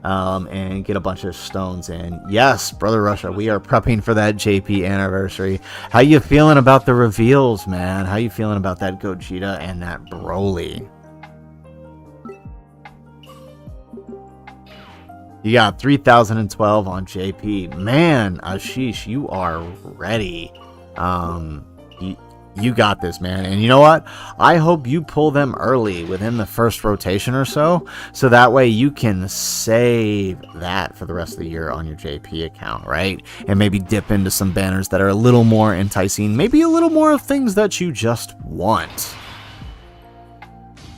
and get a bunch of stones in. Yes, Brother Russia, we are prepping for that JP anniversary. How you feeling about the reveals, man? How you feeling about that Gogeta and that Broly? You got 3012 on JP. Man, Ashish, you are ready. You got this, man. And you know what? I hope you pull them early within the first rotation or so that way you can save that for the rest of the year on your JP account, right? And maybe dip into some banners that are a little more enticing, maybe a little more of things that you just want.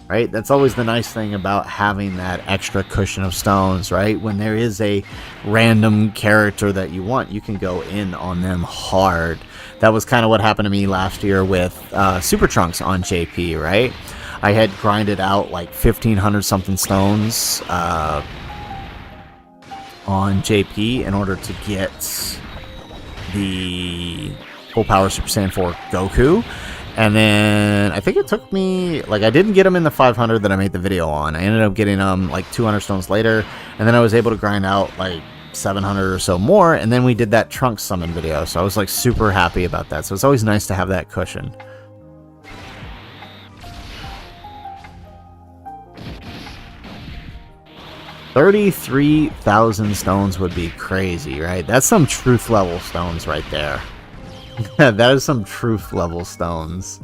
Right? That's always the nice thing about having that extra cushion of stones, right? When there is a random character that you want, you can go in on them hard. That was kind of what happened to me last year with Super Trunks on JP, right? I had grinded out like 1,500 something stones on JP in order to get the full power Super Saiyan 4 Goku. And then I think it took me, like, I didn't get them in the 500 that I made the video on. I ended up getting them like 200 stones later, and then I was able to grind out like 700 or so more, and then we did that Trunks summon video, so I was like super happy about that. So it's always nice to have that cushion. $33,000 stones would be crazy, right? That's some truth level stones right there. That is some truth level stones.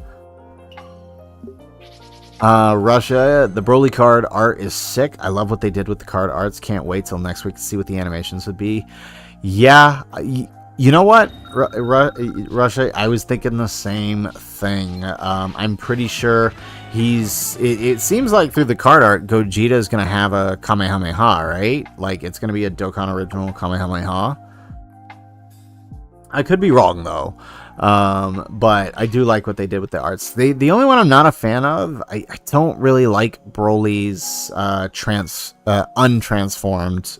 Russia, the Broly card art is sick. I love what they did with the card arts. Can't wait till next week to see what the animations would be. Yeah, you know what, Russia, I was thinking the same thing. I'm pretty sure it seems like through the card art, Gogeta is going to have a Kamehameha, right? Like, it's going to be a Dokkan original Kamehameha. I could be wrong, though. But I do like what they did with the arts. The only one I'm not a fan of, I don't really like Broly's untransformed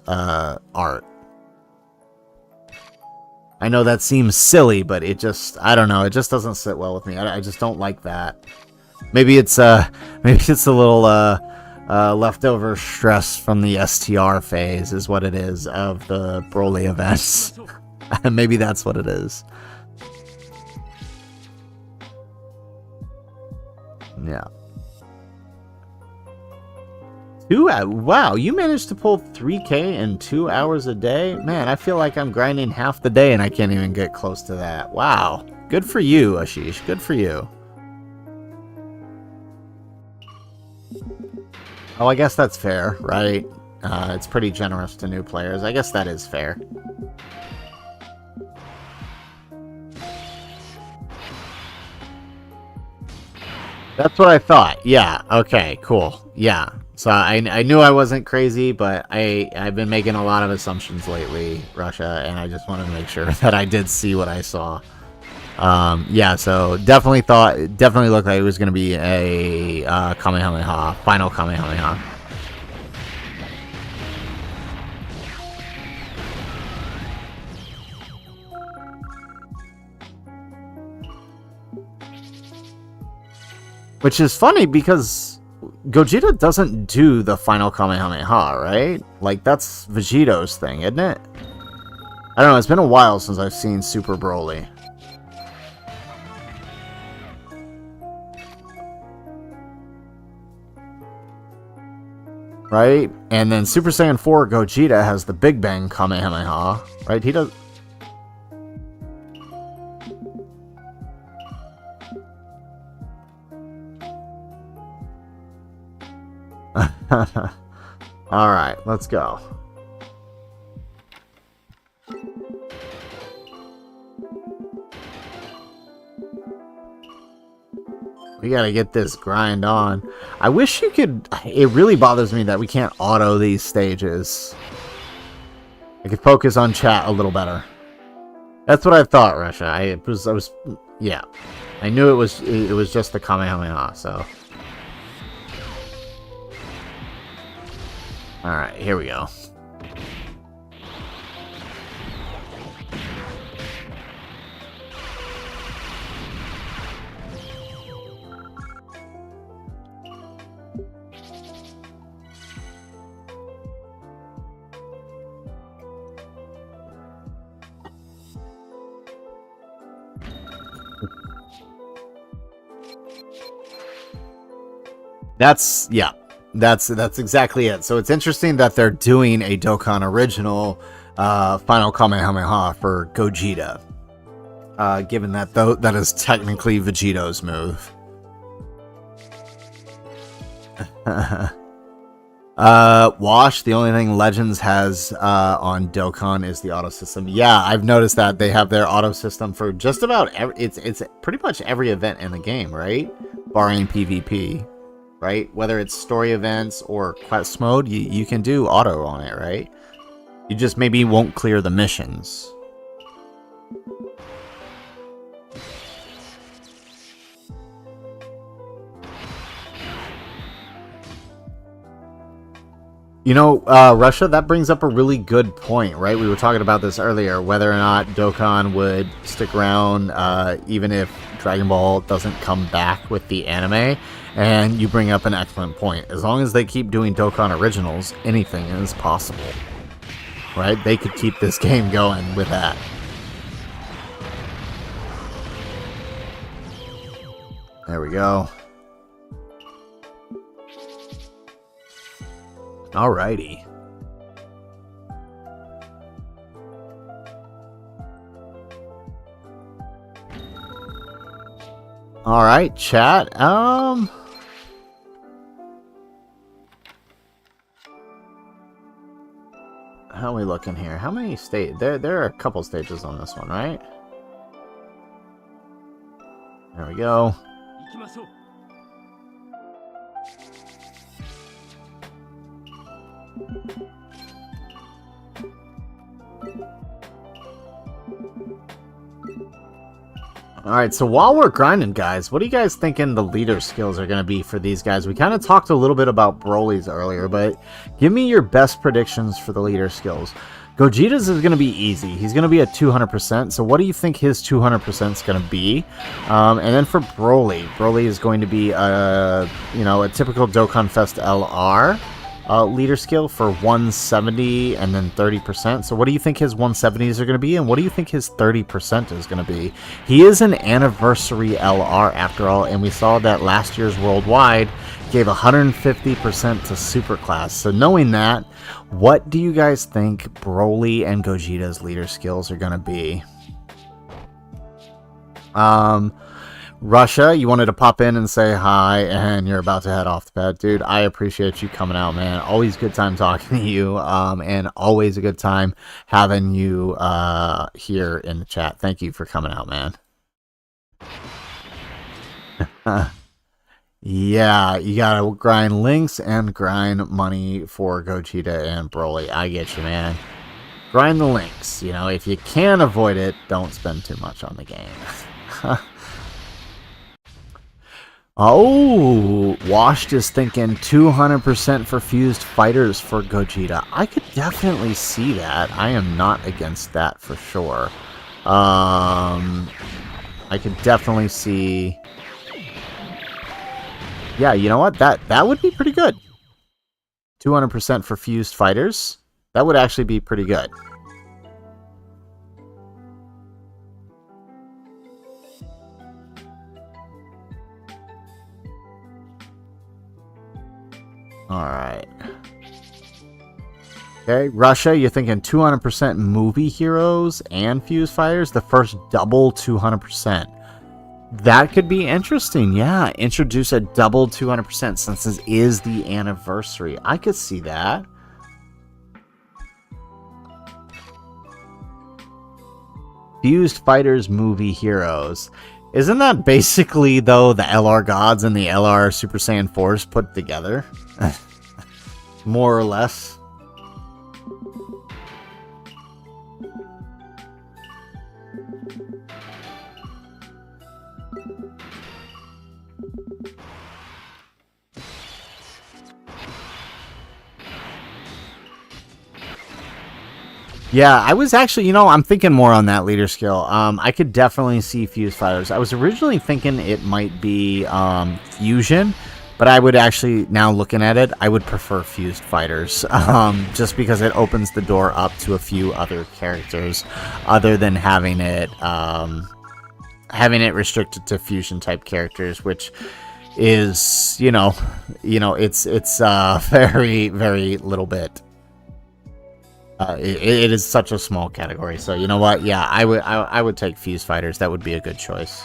art. I know that seems silly, but it just, I don't know, it just doesn't sit well with me. I just don't like that. Maybe it's a little leftover stress from the STR phase is what it is of the Broly events. Maybe that's what it is. Yeah. Wow, you managed to pull 3K in 2 hours a day? Man, I feel like I'm grinding half the day and I can't even get close to that. Wow. Good for you, Ashish. Good for you. Oh, I guess that's fair, right? It's pretty generous to new players. I guess that is fair. That's what I thought. Yeah. Okay. Cool. Yeah. So I knew I wasn't crazy, but I've been making a lot of assumptions lately, Russia, and I just wanted to make sure that I did see what I saw. Yeah. So definitely looked like it was going to be a Kamehameha, final Kamehameha. Which is funny because Gogeta doesn't do the final Kamehameha, right? Like, that's Vegito's thing, isn't it? I don't know, it's been a while since I've seen Super Broly. Right? And then Super Saiyan 4 Gogeta has the Big Bang Kamehameha, right? He does... Alright, let's go. We gotta get this grind on. I wish you could... It really bothers me that we can't auto these stages. I could focus on chat a little better. That's what I thought, Russia. I was... Yeah. I knew it was just the Kamehameha, so... Alright, here we go. That's exactly it. So it's interesting that they're doing a Dokkan original final Kamehameha for Gogeta. Given that that is technically Vegito's move. Wash, the only thing Legends has on Dokkan is the auto system. Yeah, I've noticed that they have their auto system for just about it's pretty much every event in the game, right? Barring PvP. Right? Whether it's story events or quest mode, you can do auto on it, right? You just maybe won't clear the missions. You know, Russia, that brings up a really good point, right? We were talking about this earlier, whether or not Dokkan would stick around even if Dragon Ball doesn't come back with the anime. And you bring up an excellent point. As long as they keep doing Dokkan originals, anything is possible. Right? They could keep this game going with that. There we go. Alrighty. All right, chat. How are we looking here? How many stages? There are a couple stages on this one, right? There we go. Alright, so while we're grinding, guys, what are you guys thinking the leader skills are going to be for these guys? We kind of talked a little bit about Broly's earlier, but give me your best predictions for the leader skills. Gogeta's is going to be easy. He's going to be at 200%, so what do you think his 200% is going to be? And then for Broly is going to be, a typical Dokkan Fest LR. Leader skill for 170 and then 30%. So what do you think his 170s are going to be, and what do you think his 30% is going to be? He is an anniversary LR after all, and we saw that last year's Worldwide gave 150% to Superclass. So knowing that, what do you guys think Broly and Gogeta's leader skills are going to be? Russia, you wanted to pop in and say hi, and you're about to head off to bed. Dude, I appreciate you coming out, man. Always good time talking to you, and always a good time having you here in the chat. Thank you for coming out, man. Yeah, you gotta grind links and grind money for Gogeta and Broly. I get you, man. Grind the links. You know, if you can avoid it, don't spend too much on the game. Oh, Washed is thinking 200% for fused fighters for Gogeta. I could definitely see that. I am not against that for sure. I could definitely see... Yeah, you know what? That would be pretty good. 200% for fused fighters. That would actually be pretty good. Alright. Okay, Russia, you're thinking 200% movie heroes and fuse fighters? The first double 200%. That could be interesting, yeah. Introduce a double 200% since this is the anniversary. I could see that. Fused fighters, movie heroes. Isn't that basically, though, the LR Gods and the LR Super Saiyan 4s put together? More or less. Yeah, I was actually, I'm thinking more on that leader skill. I could definitely see fuse fighters. I was originally thinking it might be fusion, but I would actually, now looking at it, I would prefer fused fighters, just because it opens the door up to a few other characters, other than having it restricted to fusion type characters, which is, it's very, very little bit. It is such a small category, so you know what? Yeah, I would take fuse fighters. That would be a good choice.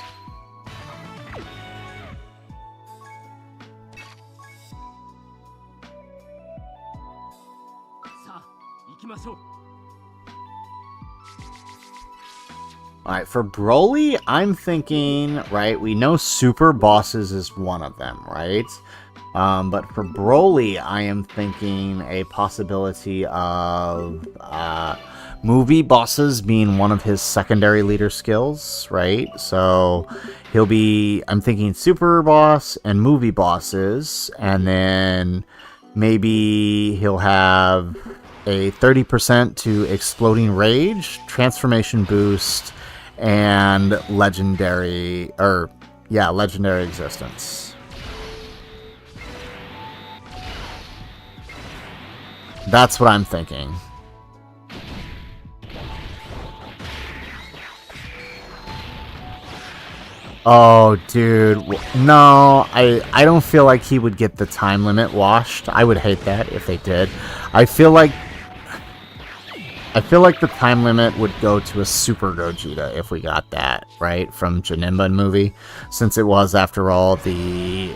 Alright, for Broly, I'm thinking, right, we know Super Bosses is one of them, right? But for Broly, I am thinking a possibility of movie bosses being one of his secondary leader skills, right? So he'll be, I'm thinking Super Boss and movie bosses, and then maybe he'll have a 30% to Exploding Rage, Transformation Boost, and Legendary Existence. That's what I'm thinking. Oh, dude. No, I don't feel like he would get the time limit washed. I would hate that if they did. I feel like... I feel like the time limit would go to a Super Gogeta if we got that, right? From Janemba movie, since it was, after all, the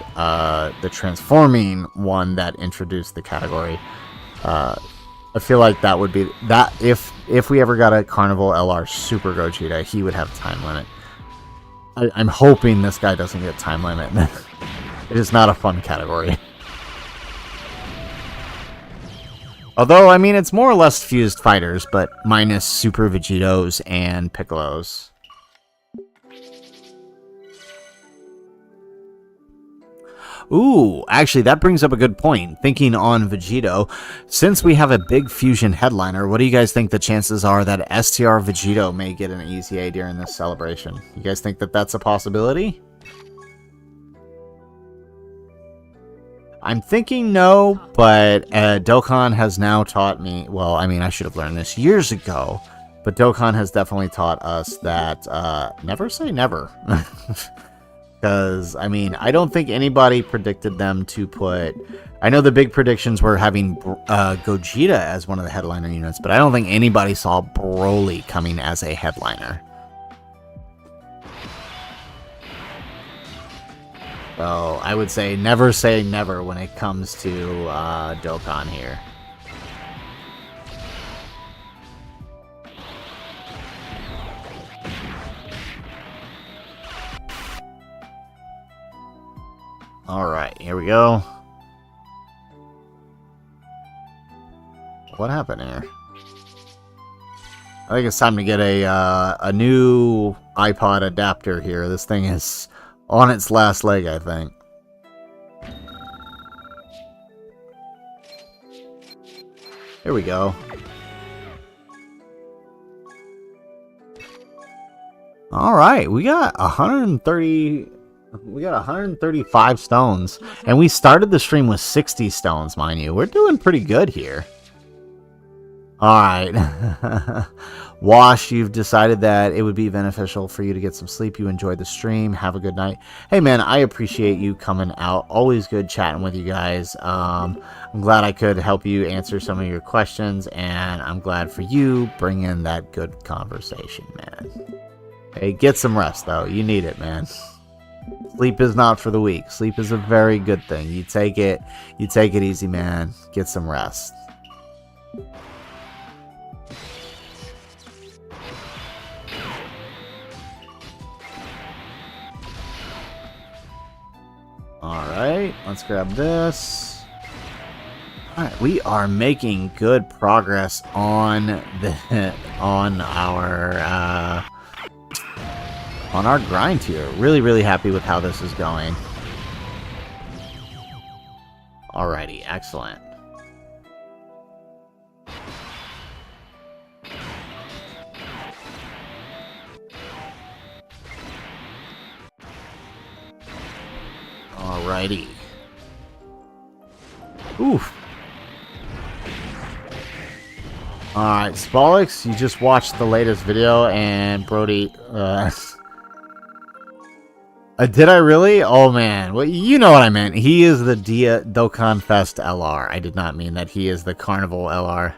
transforming one that introduced the category. I feel like that would be that if we ever got a Carnival LR Super Gogeta, he would have time limit. I'm hoping this guy doesn't get time limit. It is not a fun category. Although, I mean, it's more or less fused fighters, but minus Super Vegetos and Piccolos. Ooh, actually, that brings up a good point. Thinking on Vegeto, since we have a big fusion headliner, what do you guys think the chances are that STR Vegeto may get an EZA during this celebration? You guys think that that's a possibility? I'm thinking no, but Dokkan has now taught me, well, I mean, I should have learned this years ago, but Dokkan has definitely taught us that never say never. Because, I mean, I don't think anybody predicted them to put... I know the big predictions were having Gogeta as one of the headliner units, but I don't think anybody saw Broly coming as a headliner. So, I would say never when it comes to Dokkan here. Alright, here we go. What happened here? I think it's time to get a new iPod adapter here. This thing is on its last leg, I think. Here we go. Alright, we got 130... We got 135 stones, and we started the stream with 60 stones, mind you. We're doing pretty good here. Alright. Wash, you've decided that it would be beneficial for you to get some sleep. You enjoyed the stream. Have a good night. Hey, man, I appreciate you coming out. Always good chatting with you guys. I'm glad I could help you answer some of your questions, and I'm glad for you bringing that good conversation, man. Hey, get some rest, though. You need it, man. Sleep is not for the weak. Sleep is a very good thing. You take it easy, man. Get some rest. Alright, let's grab this. Alright, we are making good progress on the on our grind here. Really happy with how this is going. Alrighty, excellent. Alrighty. Oof. Alright, Spolix, you just watched the latest video, and Brody, did I really? Oh, man. Well, you know what I meant. He is the Dokkan Fest LR. I did not mean that he is the Carnival LR.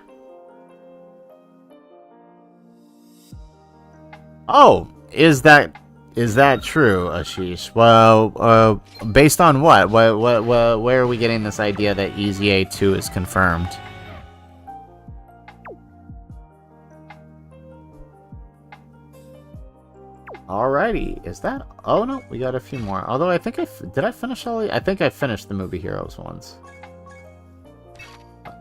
Oh, is that true, Ashish? Well, based on what? Where are we getting this idea that EZA2 is confirmed? Alrighty, is that... Oh, no, we got a few more. Although, I think did I finish all the... I think I finished the Movie Heroes ones.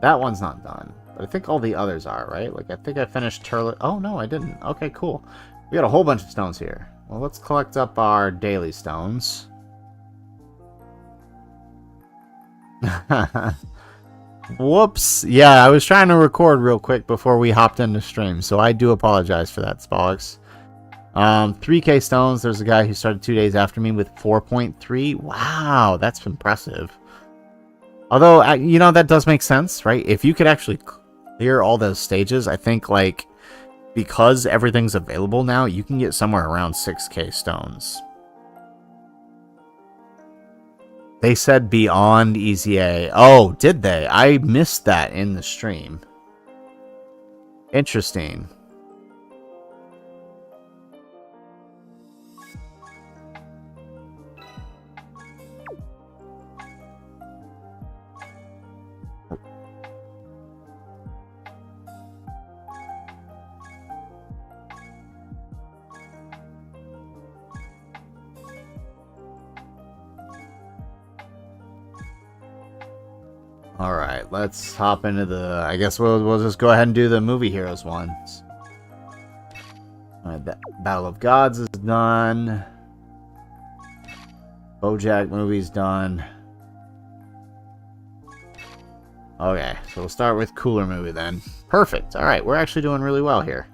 That one's not done. But I think all the others are, right? Like, I think I finished Turlet... Oh, no, I didn't. Okay, cool. We got a whole bunch of stones here. Well, let's collect up our daily stones. Whoops. Yeah, I was trying to record real quick before we hopped into stream, so I do apologize for that, Spolix. 3k stones. There's a guy who started 2 days after me with 4.3. Wow, that's impressive. Although, you know, that does make sense, right? If you could actually clear all those stages, I think, like, because everything's available now, you can get somewhere around 6k stones. They said beyond EZA. Oh, did they? I missed that in the stream. Interesting. All right, let's hop into the. I guess we'll just go ahead and do the movie heroes ones. All right, that Battle of Gods is done. BoJack movie's done. Okay, so we'll start with Cooler movie then. Perfect. All right, we're actually doing really well here.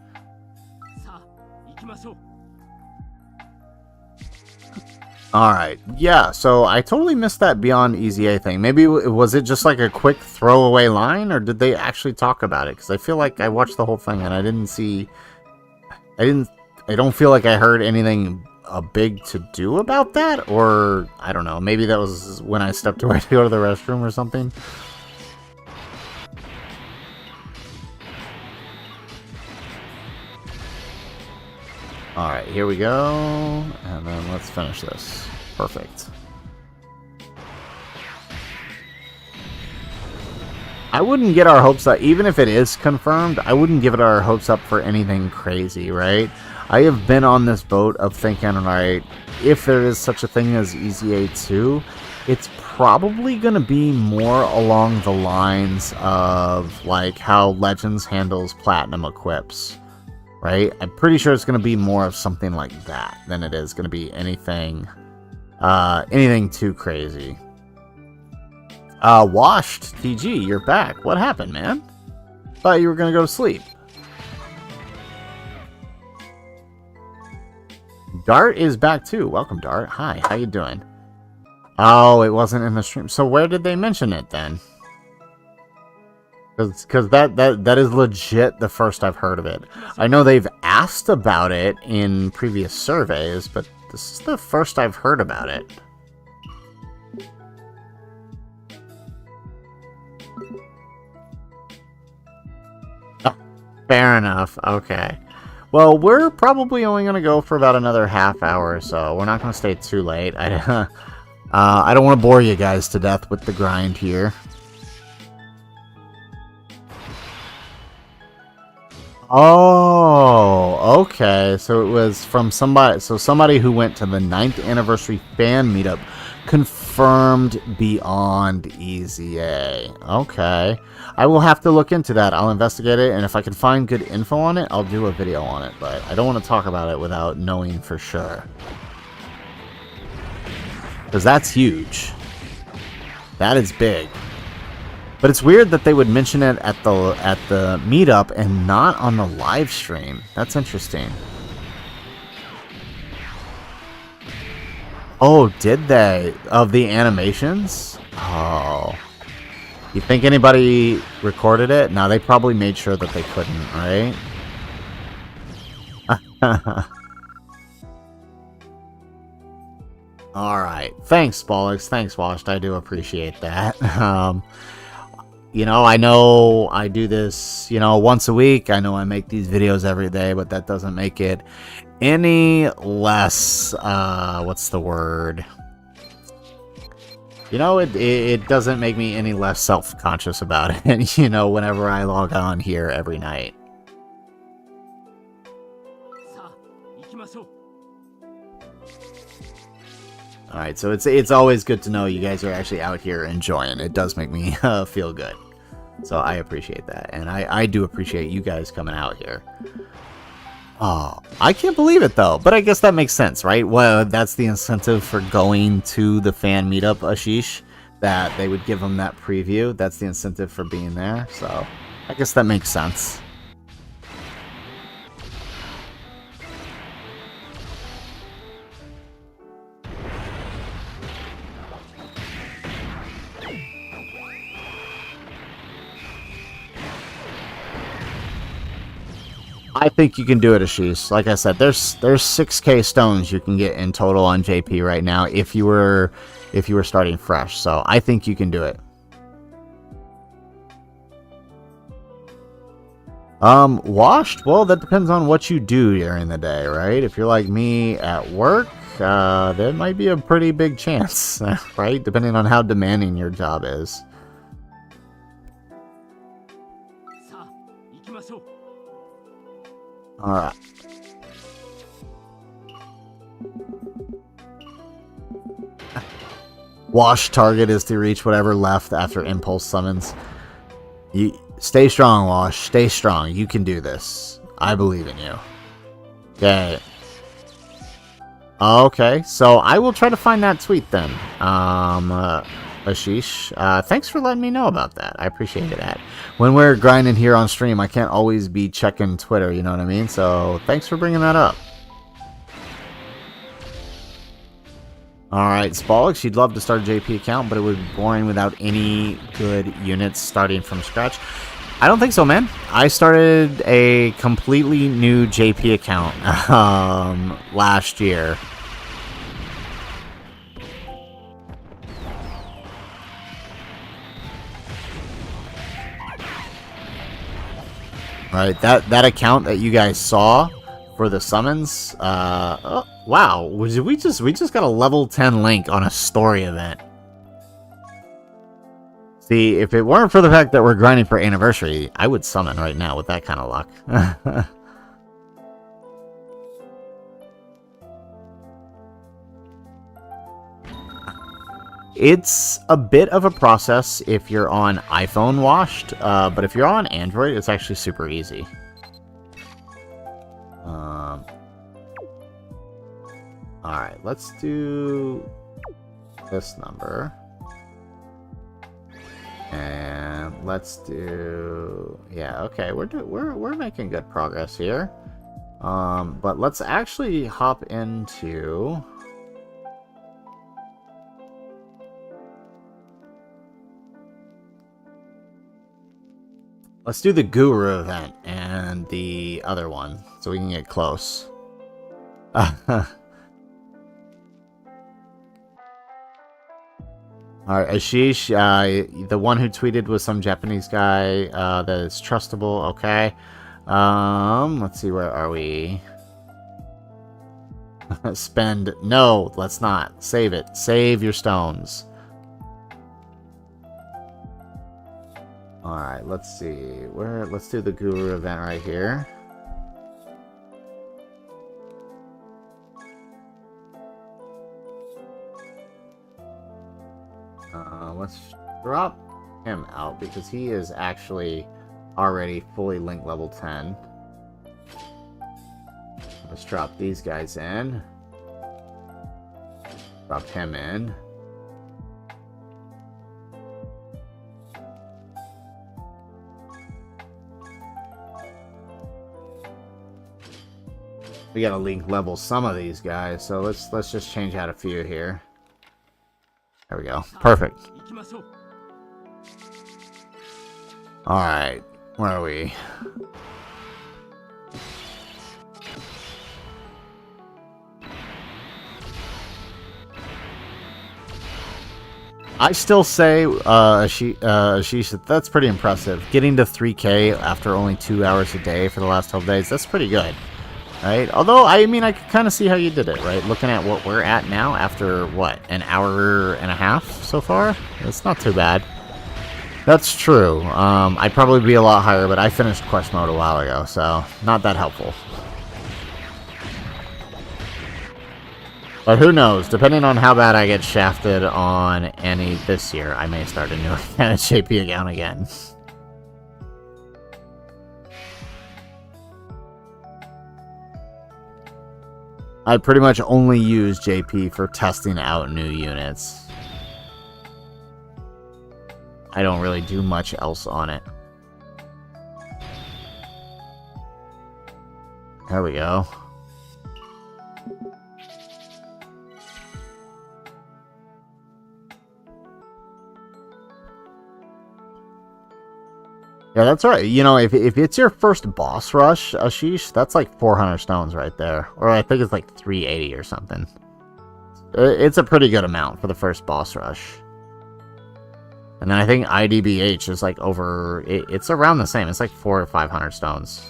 Alright, yeah, so I totally missed that Beyond Easy A thing. Maybe, was it just like a quick throwaway line, or did they actually talk about it? Because I feel like I watched the whole thing and I didn't see... I don't feel like I heard anything big to do about that, or, I don't know, maybe that was when I stepped away to go to the restroom or something. Alright, here we go, and then let's finish this. Perfect. I wouldn't get our hopes up, even if it is confirmed, I wouldn't give it our hopes up for anything crazy, right? I have been on this boat of thinking, alright, if there is such a thing as Easy A2, it's probably going to be more along the lines of, like, how Legends handles Platinum equips. Right? I'm pretty sure it's going to be more of something like that than it is going to be anything too crazy. Washed, TG, you're back. What happened, man? Thought you were going to go to sleep. Dart is back too. Welcome, Dart. Hi, how you doing? Oh, it wasn't in the stream. So where did they mention it then? Because that is legit the first I've heard of it. I know they've asked about it in previous surveys, but this is the first I've heard about it. Oh, fair enough. Okay. Well, we're probably only going to go for about another half hour or so. We're not going to stay too late. I don't want to bore you guys to death with the grind here. Oh, okay. So it was from somebody. So somebody who went to the 9th anniversary fan meetup confirmed Beyond Easy A. Okay. I will have to look into that. I'll investigate it, and if I can find good info on it, I'll do a video on it. But I don't want to talk about it without knowing for sure. Because that's huge. That is big. But it's weird that they would mention it at the meetup and not on the live stream. That's interesting. Oh, did they? Of the animations? Oh. You think anybody recorded it? No, they probably made sure that they couldn't, right? Alright. Thanks, Bollocks. Thanks, Washed. I do appreciate that. You know I do this, once a week. I know I make these videos every day, but that doesn't make it any less, what's the word? It doesn't make me any less self-conscious about it, whenever I log on here every night. Alright, so it's always good to know you guys are actually out here enjoying. It does make me feel good. So I appreciate that. And I do appreciate you guys coming out here. Oh, I can't believe it though. But I guess that makes sense, right? Well, that's the incentive for going to the fan meetup, Ashish. That they would give them that preview. That's the incentive for being there. So I guess that makes sense. I think you can do it, Ashish. Like I said, there's 6k stones you can get in total on JP right now if you were starting fresh. So I think you can do it. Washed? Well, that depends on what you do during the day, right? If you're like me at work, that might be a pretty big chance, right? Depending on how demanding your job is. Alright. Wash target is to reach whatever left after impulse summons. You stay strong, Wash. Stay strong. You can do this. I believe in you. Okay. Okay, so I will try to find that tweet then. Ashish, thanks for letting me know about that. I appreciate that. When we're grinding here on stream, I can't always be checking Twitter, you know what I mean? So thanks for bringing that up. Alright, Spallix, you'd love to start a JP account, but it would be boring without any good units starting from scratch. I don't think so, man. I started a completely new JP account last year. Right, that account that you guys saw for the summons, oh, wow, we just got a level 10 link on a story event. See, if it weren't for the fact that we're grinding for anniversary, I would summon right now with that kind of luck. It's a bit of a process if you're on iPhone washed, but if you're on Android, it's actually super easy. Alright, let's do this number. And let's do... yeah, okay, we're making good progress here. But let's actually hop into... let's do the Guru event and the other one, so we can get close. Alright, Ashish, the one who tweeted was some Japanese guy that is trustable, okay. Let's see, where are we? Spend, no, let's not. Save it. Save your stones. Alright, let's see. Let's do the Guru event right here. Let's drop him out because he is actually already fully linked level 10. Let's drop these guys in. Drop him in. We gotta link level some of these guys, so let's just change out a few here. There we go. Perfect. Alright, where are we? I still say, Ashish, that's pretty impressive. Getting to 3K after only 2 hours a day for the last 12 days, that's pretty good. Right? Although, I mean, I could kind of see how you did it, right? Looking at what we're at now after, what, an hour and a half so far? It's not too bad. That's true. I'd probably be a lot higher, but I finished quest mode a while ago, so not that helpful. But who knows? Depending on how bad I get shafted on Annie this year, I may start a new JP account again. I pretty much only use JP for testing out new units. I don't really do much else on it. There we go. Yeah, that's right. You know, if it's your first boss rush, Ashish, that's like 400 stones right there. Or I think it's like 380 or something. It's a pretty good amount for the first boss rush. And then I think IDBH is like over... It's around the same. It's like 400 or 500 stones.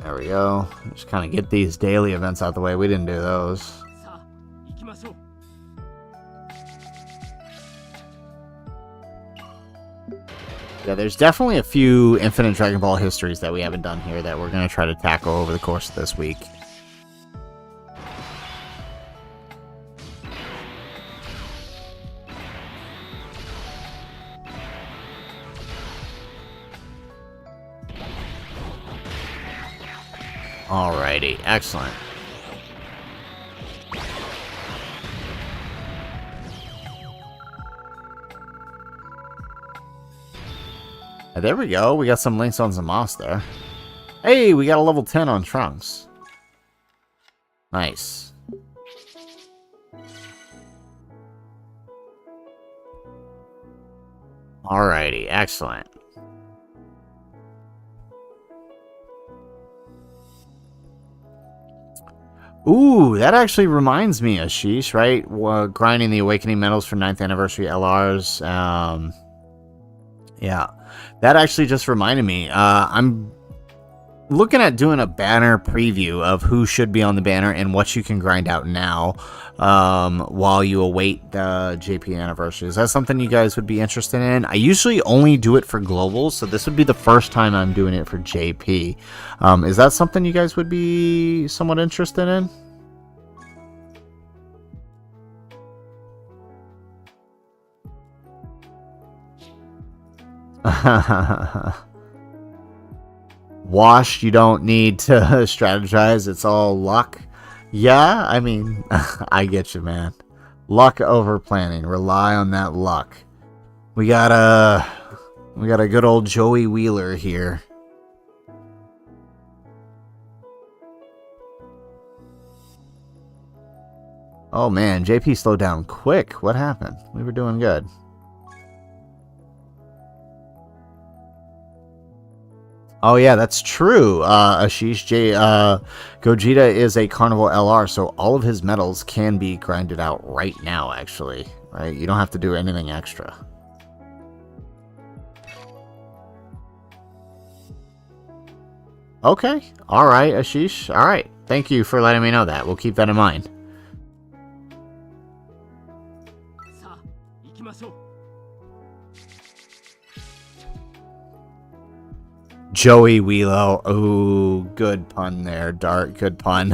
There we go. Just kind of get these daily events out the way. We didn't do those. Yeah, there's definitely a few Infinite Dragon Ball histories that we haven't done here that we're going to try to tackle over the course of this week. Alrighty, excellent. There we go. We got some links on Zamos there. Hey, we got a level 10 on Trunks. Nice. Alrighty, excellent. Ooh, that actually reminds me of Sheesh, right? Grinding the Awakening Medals for 9th Anniversary LRs. Yeah, that actually just reminded me. I'm looking at doing a banner preview of who should be on the banner and what you can grind out now while you await the JP anniversary. Is that something you guys would be interested in? I usually only do it for globals, so this would be the first time I'm doing it for JP. Is that something you guys would be somewhat interested in? Wash, you don't need to strategize. It's all luck. Yeah, I mean, I get you, man. Luck over planning. Rely on that luck. We got a good old Joey Wheeler here. Oh man, JP slowed down quick. What happened? We were doing good. Oh yeah, that's true. Ashish Gogeta is a Carnival LR, so all of his medals can be grinded out right now, actually. Right? You don't have to do anything extra. Okay. Alright, Ashish. Alright. Thank you for letting me know that. We'll keep that in mind. Joey Wheelo. Ooh, good pun there, Dart. Good pun.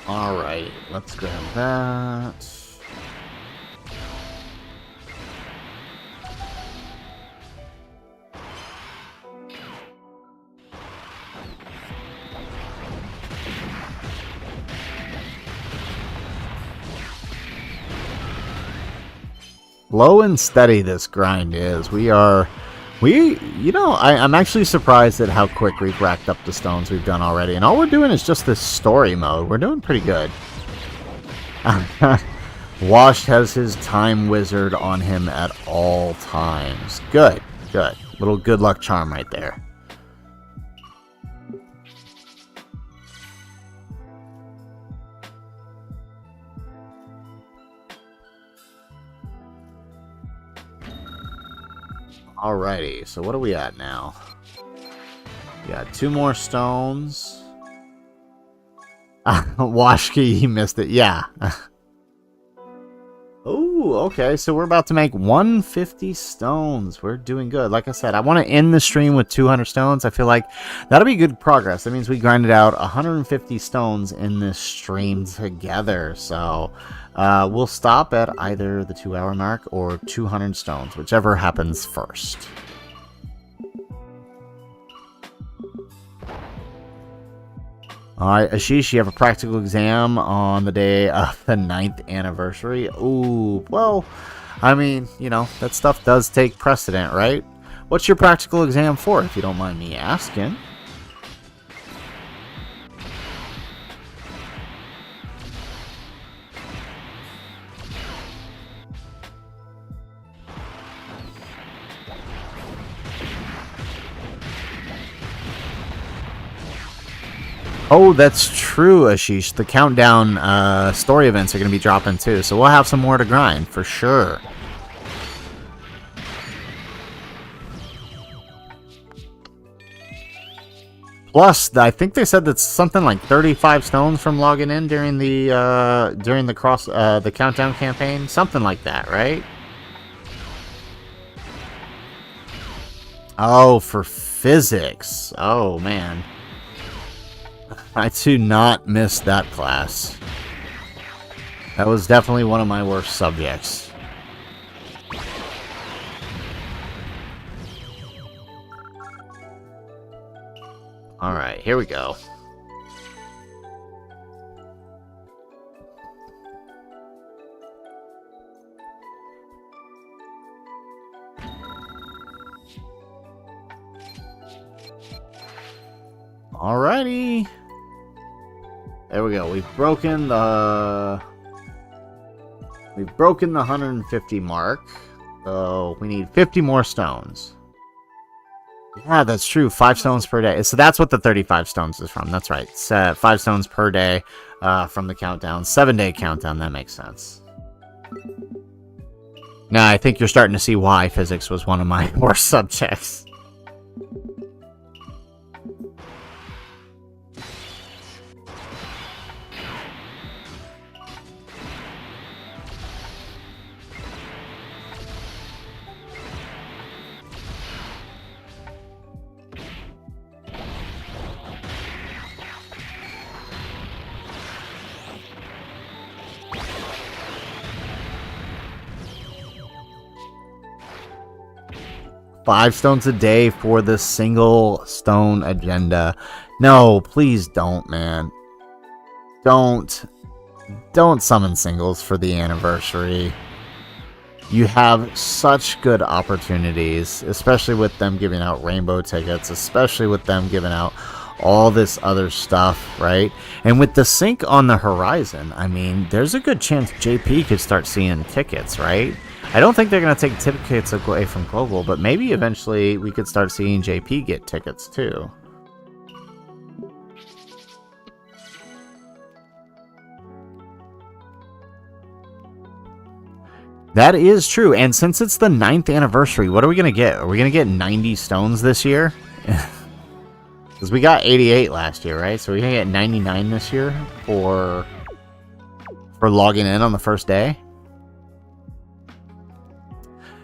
Alright, let's grab that. Low and steady this grind is. I'm actually surprised at how quick we've racked up the stones we've done already. And all we're doing is just this story mode. We're doing pretty good. Wash has his time wizard on him at all times. Good, good. Little good luck charm right there. Alrighty, so what are we at now? We got 2 more stones. Washki, he missed it. Yeah. Oh, okay. So we're about to make 150 stones. We're doing good. Like I said, I want to end the stream with 200 stones. I feel like that'll be good progress. That means we grinded out 150 stones in this stream together. So we'll stop at either the 2-hour mark or 200 stones, whichever happens first. Alright, Ashish, you have a practical exam on the day of the 9th anniversary. Ooh, well, I mean, you know, that stuff does take precedent, right? What's your practical exam for, if you don't mind me asking? Oh, that's true, Ashish. The countdown story events are going to be dropping too, so we'll have some more to grind for sure. Plus, I think they said that's something like 35 stones from logging in during the the countdown campaign, something like that, right? Oh, for physics. Oh man. I do not miss that class. That was definitely one of my worst subjects. Alright, here we go. Alrighty. There we go. We've broken the 150 mark. So we need 50 more stones. Yeah, that's true. 5 stones per day. So that's what the 35 stones is from. That's right. It's, 5 stones per day from the countdown. 7-day countdown. That makes sense. Now, I think you're starting to see why physics was one of my worst subjects. Five stones a day for the single stone agenda. No, please don't, man. Don't summon singles for the anniversary. You have such good opportunities, especially with them giving out rainbow tickets, especially with them giving out all this other stuff, right? And with the sync on the horizon, I mean, there's a good chance JP could start seeing tickets, right? I don't think they're going to take tickets away from Global, but maybe eventually we could start seeing JP get tickets too. That is true, and since it's the 9th anniversary, what are we going to get? Are we going to get 90 stones this year? Because we got 88 last year, right? So we're going to get 99 this year for logging in on the first day.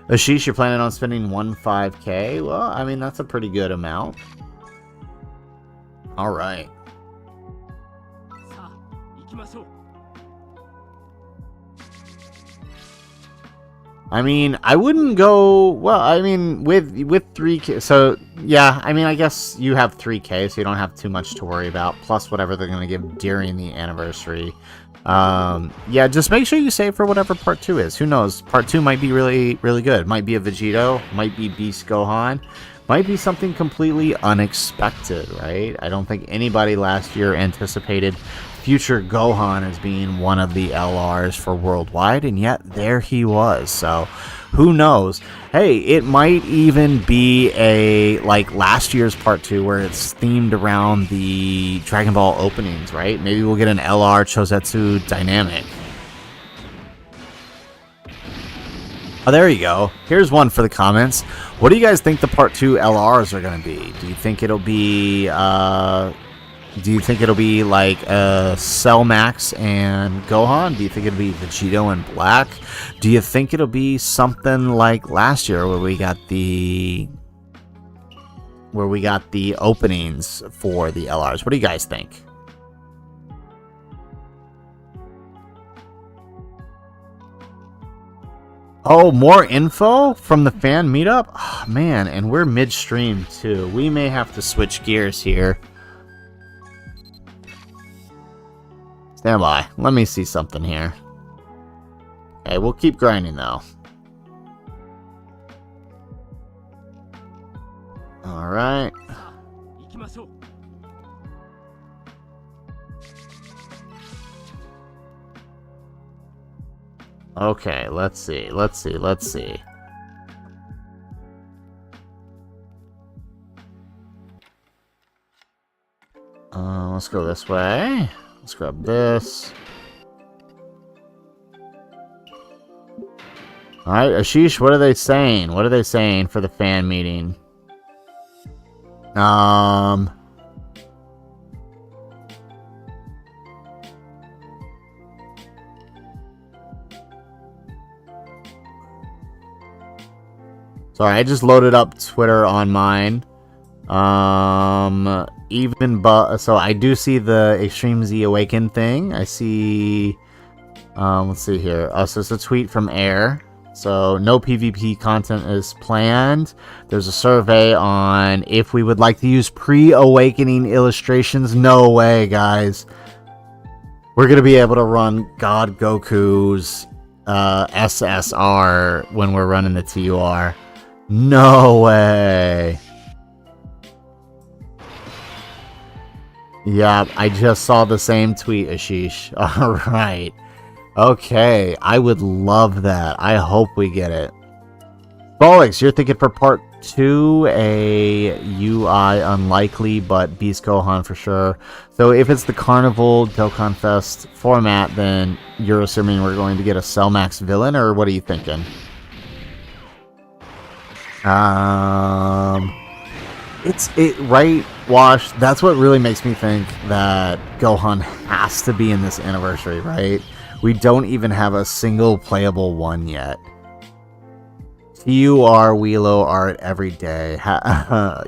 Ashish, you're planning on spending 15K? Well, I mean, that's a pretty good amount. All right. I mean, I wouldn't go... Well, I mean, with 3K... So, yeah, I mean, I guess you have 3K, so you don't have too much to worry about. Plus whatever they're going to give during the anniversary. Yeah, just make sure you save for whatever part 2 is. Who knows? Part 2 might be really, really good. Might be a Vegito. Might be Beast Gohan. Might be something completely unexpected, right? I don't think anybody last year anticipated future Gohan as being one of the LRs for Worldwide, and yet there he was. So, who knows? Hey, it might even be a, like last year's part 2 where it's themed around the Dragon Ball openings, right? Maybe we'll get an LR Chosetsu Dynamic. Oh, there you go. Here's one for the comments. What do you guys think the part 2 LRs are going to be? Do you think it'll be, like Cell Max and Gohan? Do you think it'll be Vegito and Black? Do you think it'll be something like last year where we got the openings for the LRs? What do you guys think? Oh, more info from the fan meetup? Oh, man, and we're midstream too. We may have to switch gears here. Stand by. Let me see something here. Okay, we'll keep grinding though. Alright. Okay, let's see. Let's go this way. Let's grab this. Alright, Ashish, what are they saying? What are they saying for the fan meeting? Sorry, I just loaded up Twitter on mine. So I do see the Extreme Z Awaken thing. I see, let's see here. So it's a tweet from Air. So no PvP content is planned. There's a survey on if we would like to use pre-awakening illustrations. No way, guys. We're going to be able to run God Goku's SSR when we're running the TUR. No way. Yeah, I just saw the same tweet, Ashish. Alright. Okay, I would love that. I hope we get it. Bollocks, you're thinking for part 2, a UI unlikely, but Beast Gohan for sure. So if it's the Carnival Dokkan Fest format, then you're assuming we're going to get a Cellmax villain, or what are you thinking? Right, Wash, that's what really makes me think that Gohan has to be in this anniversary, right? We don't even have a single playable one yet. TUR, Wheelo art every day.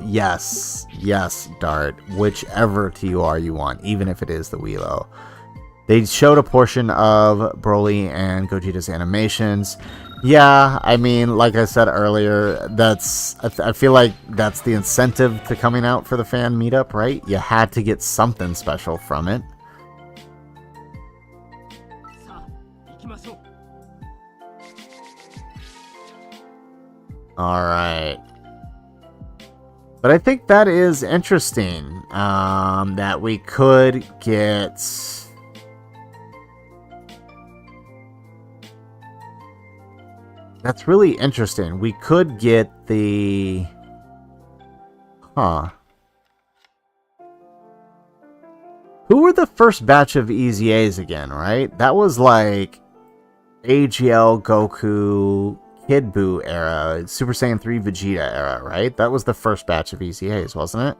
Yes, Dart. Whichever TUR you want, even if it is the Wheelo. They showed a portion of Broly and Gogeta's animations. Yeah, I mean, like I said earlier, I feel like that's the incentive to coming out for the fan meetup, right? You had to get something special from it. Alright. But I think that is interesting, that we could get... That's really interesting. We could get the... Huh. Who were the first batch of EZAs again, right? That was like... AGL, Goku... Kid Buu era, Super Saiyan 3 Vegeta era, right? That was the first batch of EZAs, wasn't it?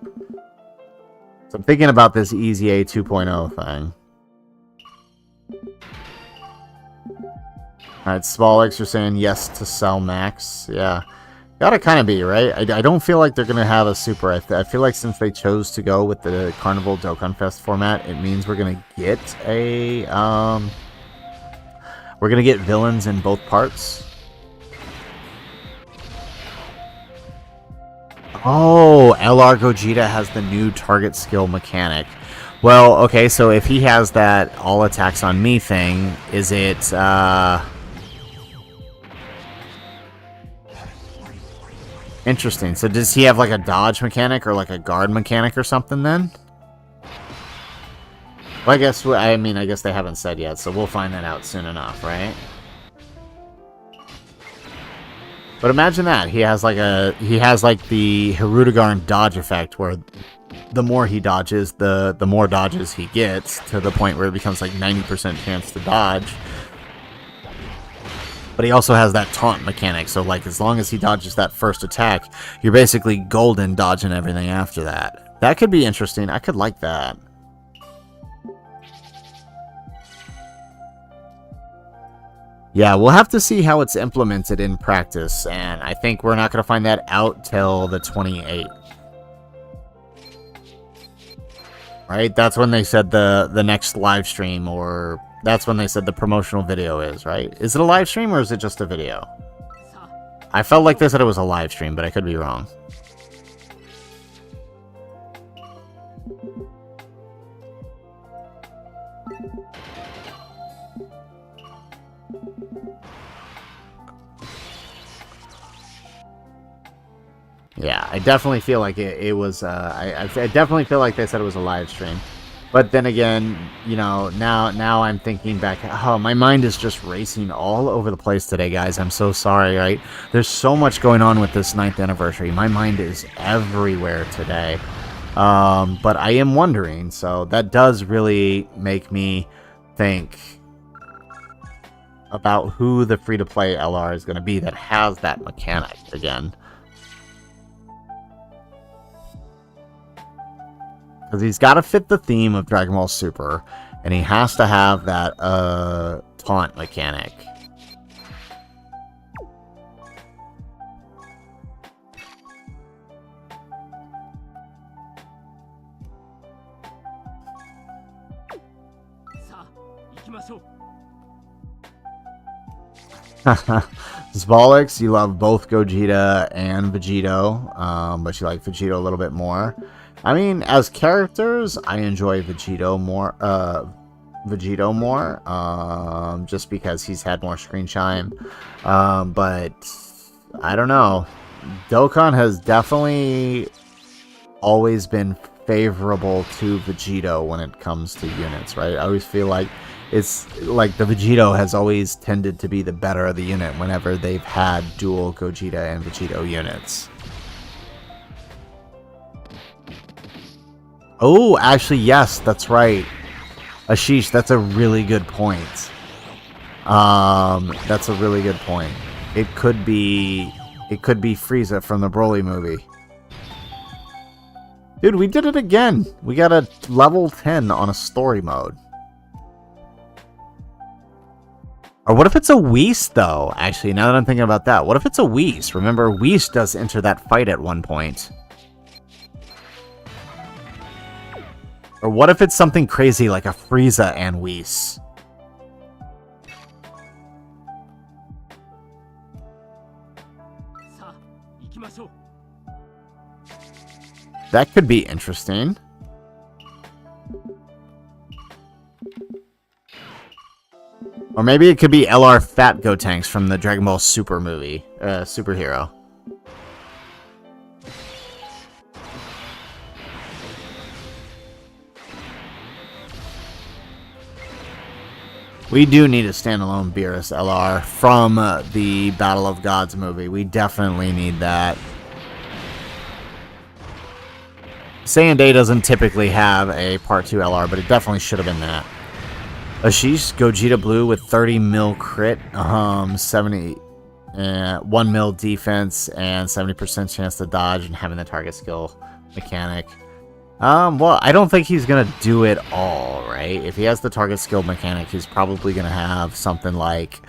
So I'm thinking about this EZA 2.0 thing. Alright, Smallix, you're saying yes to Cellmax. Yeah. Gotta kind of be, right? I don't feel like they're going to have a super. I feel like since they chose to go with the Carnival Dokkan Fest format, it means we're going to get a... we're going to get villains in both parts. Oh, LR Gogeta has the new target skill mechanic. Well, okay, so if he has that all attacks on me thing, is it, interesting. So does he have like a dodge mechanic or like a guard mechanic or something then? Well, I guess they haven't said yet, so we'll find that out soon enough, right? But imagine that he has like the Hirudegarn dodge effect, where the more he dodges, the more dodges he gets, to the point where it becomes like 90% chance to dodge. But he also has that taunt mechanic, so like as long as he dodges that first attack, you're basically golden dodging everything after that. That could be interesting. I could like that. Yeah, we'll have to see how it's implemented in practice, and I think we're not going to find that out till the 28th. Right? That's when they said the next live stream, or that's when they said the promotional video is, right? Is it a live stream, or is it just a video? I felt like they said it was a live stream, but I could be wrong. Yeah, I definitely feel like it was, I definitely feel like they said it was a live stream. But then again, you know, now I'm thinking back, oh, my mind is just racing all over the place today, guys. I'm so sorry, right? There's so much going on with this 9th anniversary. My mind is everywhere today. But I am wondering, so that does really make me think about who the free-to-play LR is going to be that has that mechanic again. Because he's got to fit the theme of Dragon Ball Super, and he has to have that taunt mechanic. Zbolix, you love both Gogeta and Vegito, but you like Vegito a little bit more. I mean, as characters, I enjoy Vegito more, just because he's had more screen time. But I don't know. Dokkan has definitely always been favorable to Vegito when it comes to units, right? I always feel like it's like the Vegito has always tended to be the better of the unit whenever they've had dual Gogeta and Vegito units. Oh, actually, yes, that's right. Ashish, that's a really good point. That's a really good point. It could be Frieza from the Broly movie. Dude, we did it again. We got a level 10 on a story mode. Or what if it's a Whis, though? Actually, now that I'm thinking about that, what if it's a Whis? Remember, Whis does enter that fight at one point. Or what if it's something crazy like a Frieza and Whis? That could be interesting. Or maybe it could be LR Fat Gotenks from the Dragon Ball Super movie, superhero. We do need a standalone Beerus LR from the Battle of Gods movie. We definitely need that. Saiyan Day doesn't typically have a Part 2 LR, but it definitely should have been that. Ashish, Gogeta Blue with 30 mil crit, 1 mil defense, and 70% chance to dodge, and having the target skill mechanic. Well, I don't think he's gonna do it all, right? If he has the target skill mechanic, he's probably gonna have something like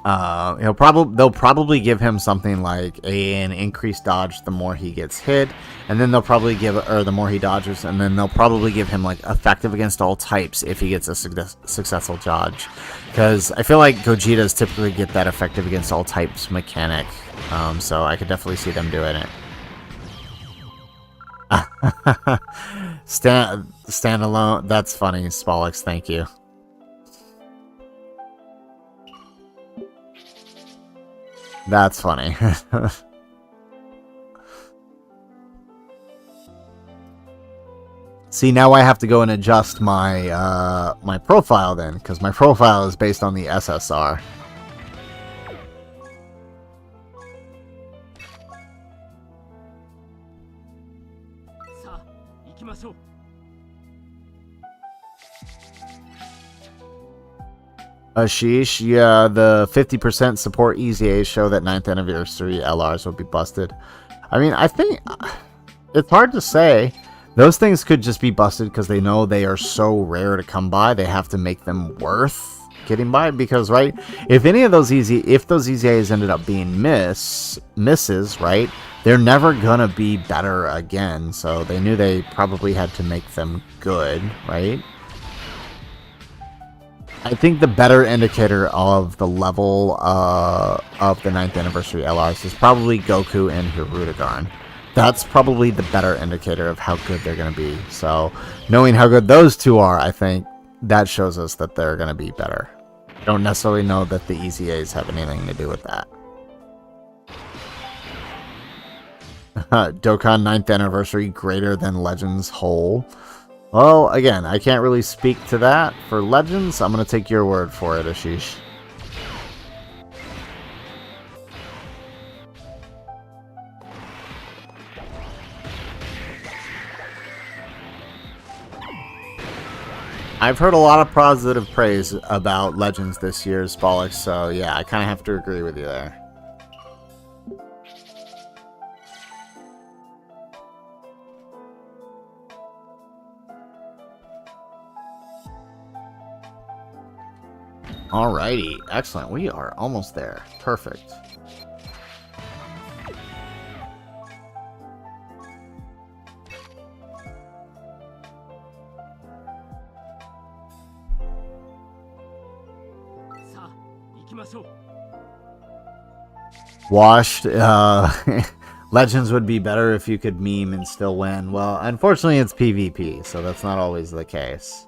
they'll probably give him something like an increased dodge the more he gets hit, and then they'll probably give, or the more he dodges, and then they'll probably give him like effective against all types if he gets a successful dodge. Because I feel like Gogetas typically get that effective against all types mechanic, so I could definitely see them doing it. Standalone, that's funny, Spolix, thank you. That's funny. See, now I have to go and adjust my my profile then, because my profile is based on the SSR. Ashish, yeah, the 50% support EZAs show that 9th anniversary LRs will be busted. I mean, I think it's hard to say. Those things could just be busted because they know they are so rare to come by. They have to make them worth getting by because, right? If any of those those EZAs ended up being misses, right? They're never gonna be better again. So they knew they probably had to make them good, right? I think the better indicator of the level of the 9th anniversary LRs is probably Goku and Hirudegarn. That's probably the better indicator of how good they're going to be. So, knowing how good those two are, I think that shows us that they're going to be better. I don't necessarily know that the EZAs have anything to do with that. Dokkan 9th anniversary greater than Legends whole. Well, again, I can't really speak to that. For Legends, I'm going to take your word for it, Ashish. I've heard a lot of positive praise about Legends this year's Bollocks, so yeah, I kind of have to agree with you there. Alrighty, excellent. We are almost there. Perfect. Washed. Legends would be better if you could meme and still win. Well, unfortunately, it's PvP, so that's not always the case.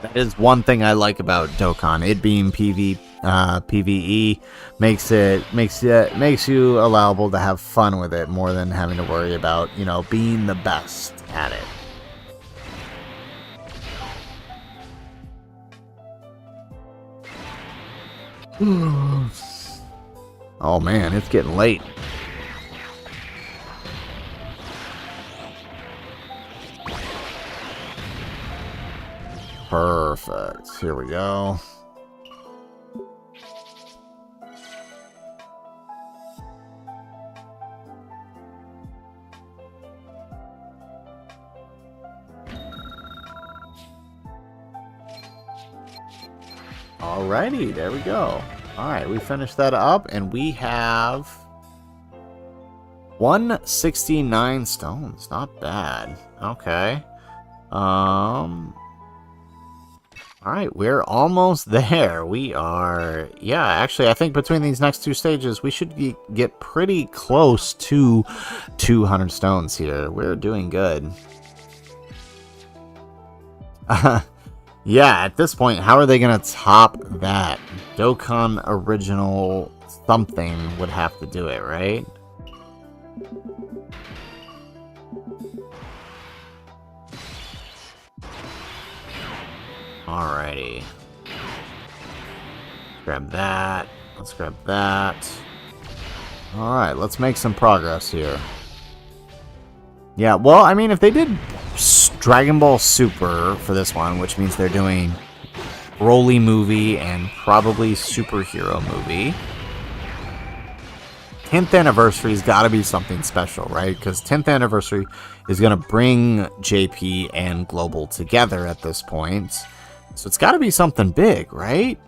That is one thing I like about Dokkan. It being PvE makes you allowable to have fun with it more than having to worry about, you know, being the best at it. Oh man, it's getting late. Perfect. Here we go. Alrighty, there we go. Alright, we finished that up, and we have 169 stones. Not bad. Okay. Alright, we're almost there. We are... Yeah, actually, I think between these next two stages, we should get pretty close to 200 stones here. We're doing good. Yeah, at this point, how are they going to top that? Dokkan Original something would have to do it, right? Alrighty. Grab that. Let's grab that. Alright, let's make some progress here. Yeah, well, I mean, if they did Dragon Ball Super for this one, which means they're doing Broly movie and probably superhero movie. 10th anniversary's got to be something special, right? Because 10th anniversary is going to bring JP and Global together at this point. So it's got to be something big, right?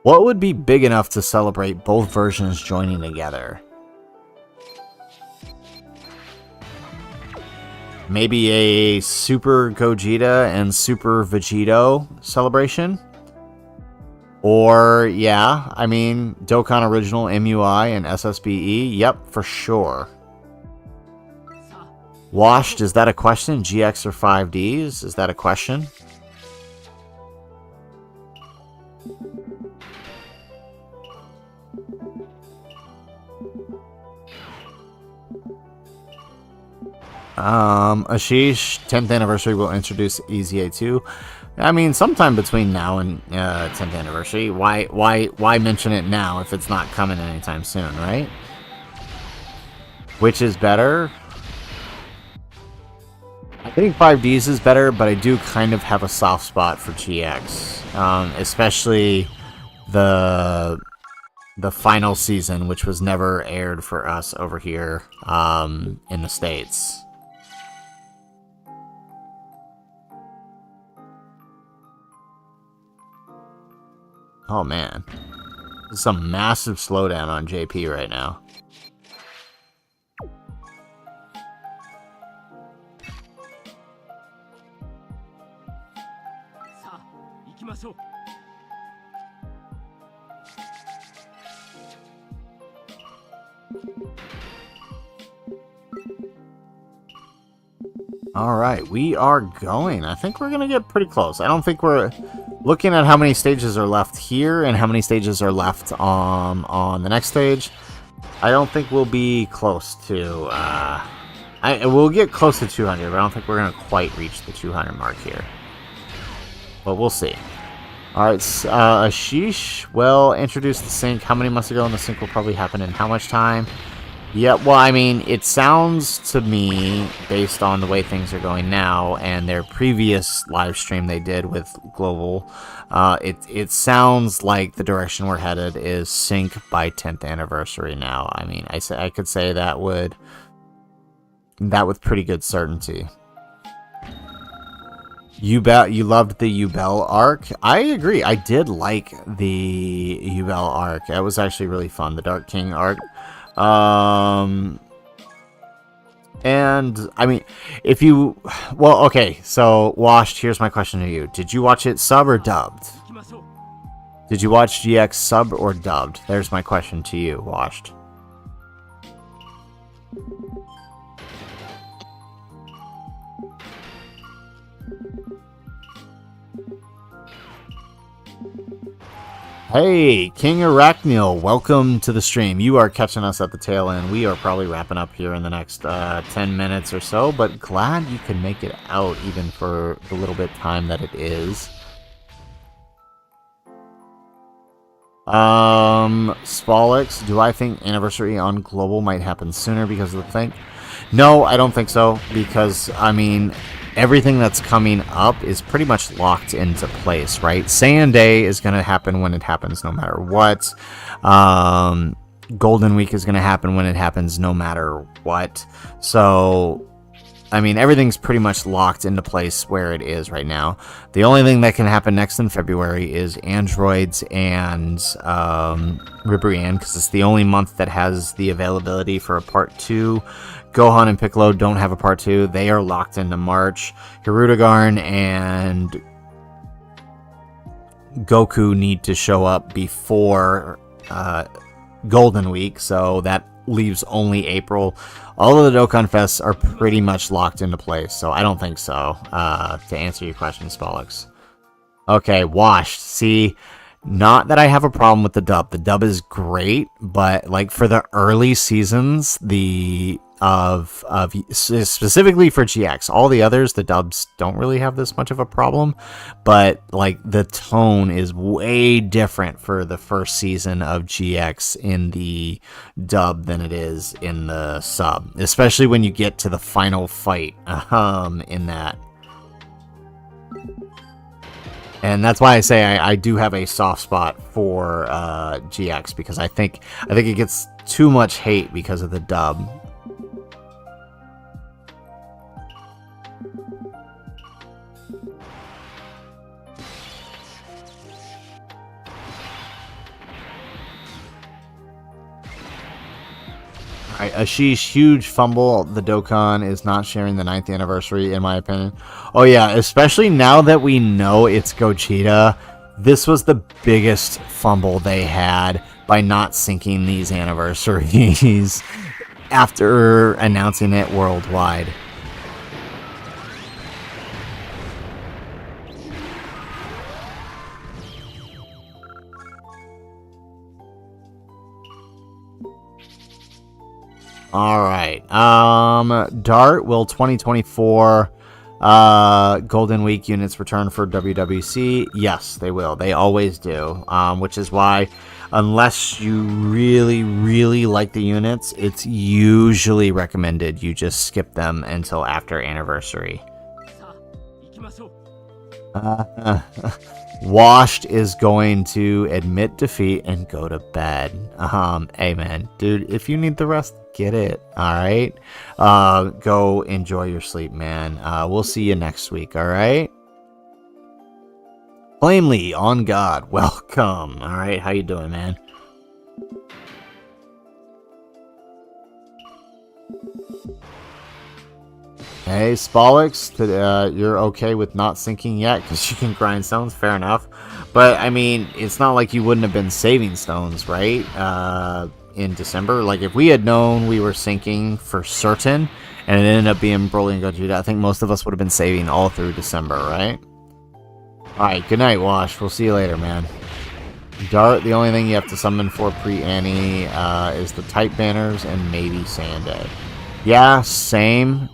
What would be big enough to celebrate both versions joining together? Maybe a Super Gogeta and Super Vegito celebration? Or, yeah, I mean, Dokkan Original, MUI, and SSBE? Yep, for sure. Washed, is that a question? GX or 5Ds? Is that a question? Ashish, 10th anniversary will introduce EZA2. I mean, sometime between now and 10th anniversary. Why mention it now if it's not coming anytime soon, right? Which is better? I think 5Ds is better, but I do kind of have a soft spot for GX. Especially the final season, which was never aired for us over here in the States. Oh man, this is some massive slowdown on JP right now. Alright, we are going. I think we're going to get pretty close. I don't think we're... Looking at how many stages are left here and how many stages are left on the next stage, I don't think we'll be close to... we'll get close to 200, but I don't think we're going to quite reach the 200 mark here. But we'll see. Alright, Ashish, well, introduce the sync. How many months ago? And the sync will probably happen in how much time? Yeah, well, I mean, it sounds to me, based on the way things are going now, and their previous live stream they did with Global, it sounds like the direction we're headed is sync by 10th anniversary now. I mean, I could say that with pretty good certainty. You loved the Ubel arc. I agree. I did like the Ubel arc. That was actually really fun. The Dark King arc. And I mean, well, okay, so Washed, here's my question to you. Did you watch it sub or dubbed? Did you watch GX sub or dubbed? There's my question to you, Washed. Hey, King Arachniel, welcome to the stream. You are catching us at the tail end. We are probably wrapping up here in the next 10 minutes or so, but glad you can make it out even for the little bit time that it is. Spolix, do I think anniversary on Global might happen sooner because of the thing? No, I don't think so, because, I mean, everything that's coming up is pretty much locked into place, right? Saiyan Day is going to happen when it happens no matter what. Golden Week is going to happen when it happens no matter what. So, I mean, everything's pretty much locked into place where it is right now. The only thing that can happen next in February is Androids and Ribrianne, because it's the only month that has the availability for a Part 2. Gohan and Piccolo don't have a Part 2. They are locked into March. Hirudegarn and Goku need to show up before Golden Week, so that leaves only April. All of the Dokkan Fests are pretty much locked into place, so I don't think so, to answer your question, Spolix. Okay, Washed. See, not that I have a problem with the dub. The dub is great, but like for the early seasons, of specifically for GX, all the others, the dubs don't really have this much of a problem, but like the tone is way different for the first season of GX in the dub than it is in the sub, especially when you get to the final fight in that. And that's why I say I do have a soft spot for GX, because I think it gets too much hate because of the dub. Alright, Ashish, huge fumble. The Dokkan is not sharing the 9th anniversary, in my opinion. Oh yeah, especially now that we know it's Gogeta. This was the biggest fumble they had by not syncing these anniversaries after announcing it worldwide. Alright, Dart, will 2024 Golden Week units return for WWC? Yes, they will. They always do, which is why, unless you really, really like the units, it's usually recommended you just skip them until after anniversary. Washed is going to admit defeat and go to bed. Hey man, dude, if you need the rest, get it. Alright? Go enjoy your sleep, man. We'll see you next week, alright? Flamely, on God, welcome. Alright, how you doing, man? Hey, Spolix, you're okay with not syncing yet because you can grind stones? Fair enough. But, I mean, it's not like you wouldn't have been saving stones, right? In December. Like, if we had known we were syncing for certain, and it ended up being Broly and Gogeta, I think most of us would have been saving all through December, right? Alright, good night, Wash. We'll see you later, man. Dart, the only thing you have to summon for pre-Annie is the type banners and maybe Saiyan Day. Yeah, same.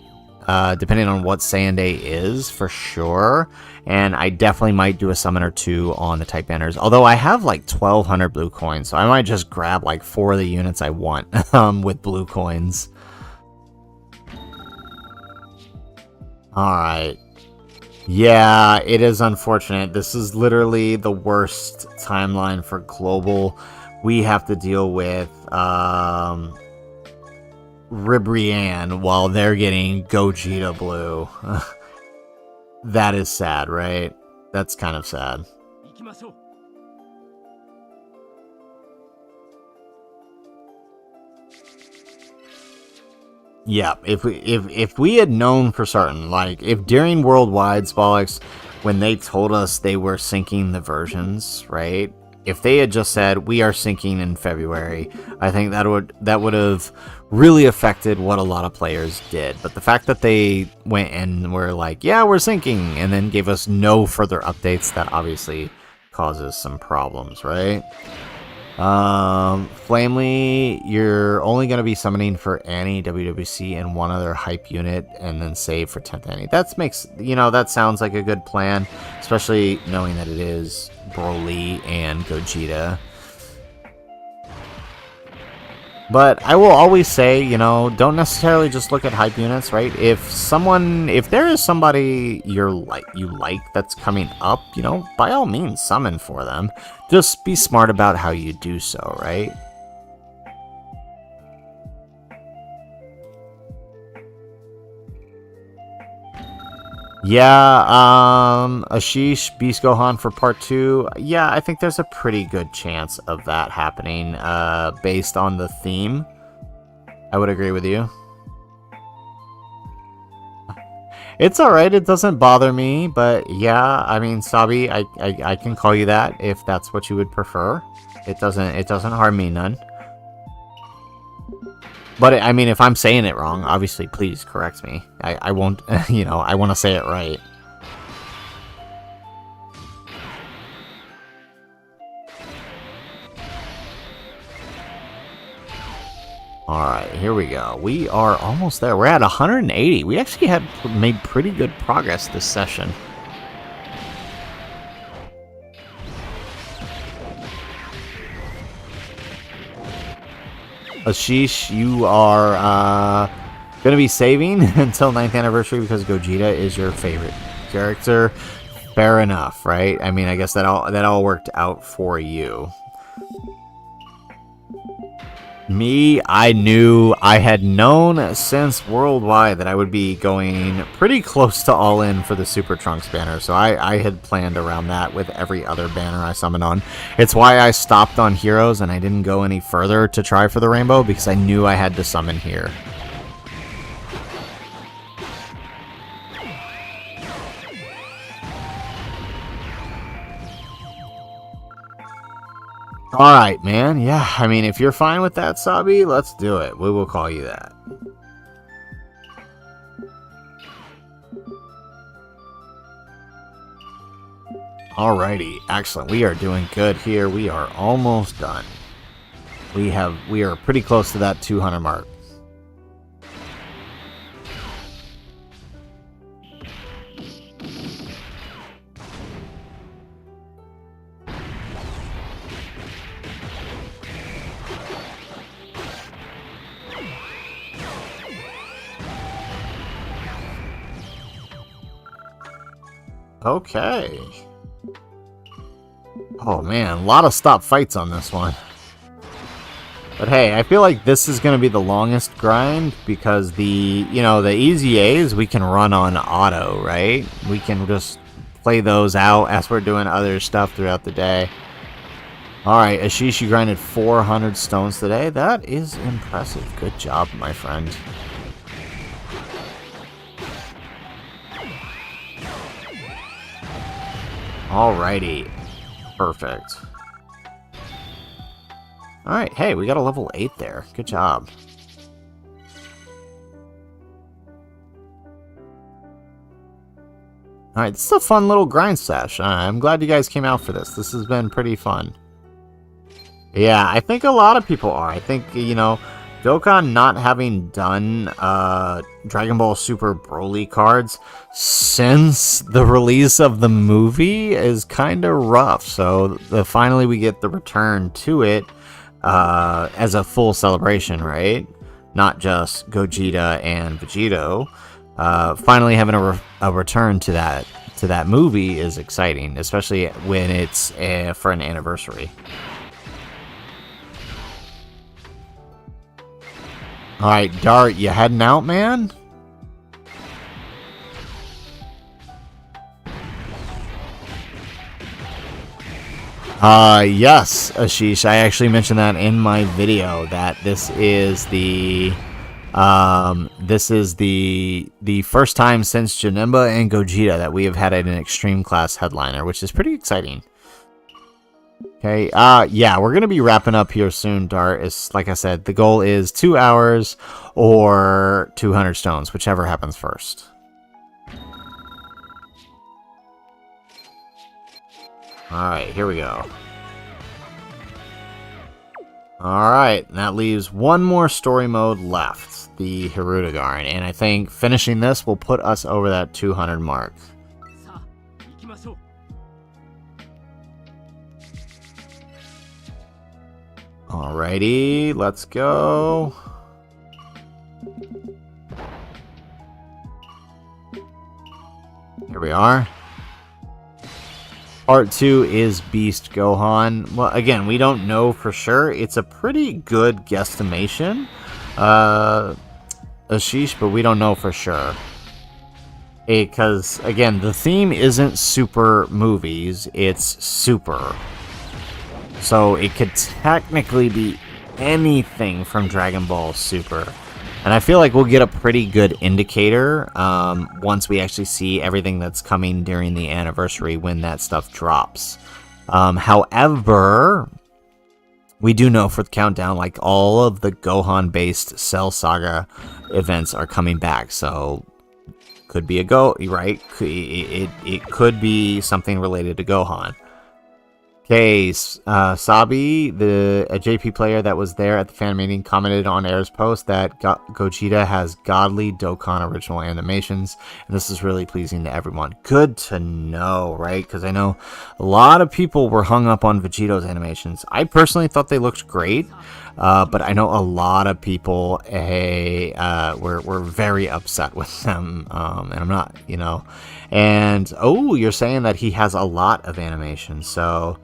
depending on what Saiyan Day is, for sure. And I definitely might do a summon or two on the type banners. Although I have like 1,200 blue coins, so I might just grab like 4 of the units I want with blue coins. Alright. Yeah, it is unfortunate. This is literally the worst timeline for global. We have to deal with Ribrianne while they're getting Gogeta blue. That is sad, right? That's kind of sad. Yeah, if we had known for certain, like if during Worldwide Spollex, when they told us they were syncing the versions, right? If they had just said we are syncing in February, I think that would have really affected what a lot of players did. But the fact that they went and were like, yeah, we're syncing, and then gave us no further updates, that obviously causes some problems, right? Flamely, you're only going to be summoning for Annie, WWC, and one other hype unit, and then save for 10th Annie. That sounds like a good plan, especially knowing that it is Broly and Gogeta. But I will always say, don't necessarily just look at hype units, right? If there is somebody you like that's coming up, by all means summon for them. Just be smart about how you do so, right? Yeah, Ashish, Beast Gohan for part 2. Yeah, I think there's a pretty good chance of that happening, based on the theme. I would agree with you. It's alright, it doesn't bother me, but yeah, I mean, Sabi, I can call you that if that's what you would prefer. It doesn't harm me none. But, I mean, if I'm saying it wrong, obviously, please correct me. I won't, I want to say it right. Alright, here we go. We are almost there. We're at 180. We actually had made pretty good progress this session. Ashish, you are going to be saving until 9th anniversary because Gogeta is your favorite character. Fair enough, right? I mean, I guess that all worked out for you. Me, I had known since Worldwide that I would be going pretty close to all in for the Super Trunks banner, so I had planned around that with every other banner I summoned on. It's why I stopped on Heroes and I didn't go any further to try for the Rainbow, because I knew I had to summon here. Alright, man. Yeah, I mean, if you're fine with that, Sabi, let's do it. We will call you that. Alrighty, excellent. We are doing good here. We are almost done. We are pretty close to that 200 mark. Okay. Oh man, a lot of stop fights on this one. But hey, I feel like this is going to be the longest grind because the easy A's we can run on auto, right? We can just play those out as we're doing other stuff throughout the day. Alright, Ashish, you grinded 400 stones today. That is impressive. Good job, my friend. Alrighty. Perfect. Alright, hey, we got a level 8 there. Good job. Alright, this is a fun little grind sesh. I'm glad you guys came out for this. This has been pretty fun. Yeah, I think a lot of people are. I think, Dokkan not having done Dragon Ball Super Broly cards since the release of the movie is kind of rough. So finally we get the return to it as a full celebration, right? Not just Gogeta and Vegito. Finally having a return to that movie is exciting, especially when it's for an anniversary. Alright, Dart, you heading out, man? Yes, Ashish. I actually mentioned that in my video that this is the first time since Janemba and Gogeta that we have had an Extreme Class headliner, which is pretty exciting. Okay, yeah, we're going to be wrapping up here soon, Dart. It's, like I said, the goal is 2 hours or 200 stones, whichever happens first. Alright, here we go. Alright, that leaves one more story mode left, the Hirudegarn, and I think finishing this will put us over that 200 mark. Alrighty, let's go. Here we are. Part 2 is Beast Gohan. Well, again, we don't know for sure. It's a pretty good guesstimation, Ashish, but we don't know for sure. Because, again, the theme isn't super movies, it's super. So it could technically be anything from Dragon Ball Super. And I feel like we'll get a pretty good indicator once we actually see everything that's coming during the anniversary when that stuff drops. However, we do know for the countdown, like all of the Gohan-based Cell Saga events are coming back. So could be right? It could be something related to Gohan. Okay, Sabi, a JP player that was there at the fan meeting, commented on Air's post that Gogeta has godly Dokkan original animations, and this is really pleasing to everyone. Good to know, right? Because I know a lot of people were hung up on Vegito's animations. I personally thought they looked great, but I know a lot of people were very upset with them, and I'm not, And, oh, you're saying that he has a lot of animations, so...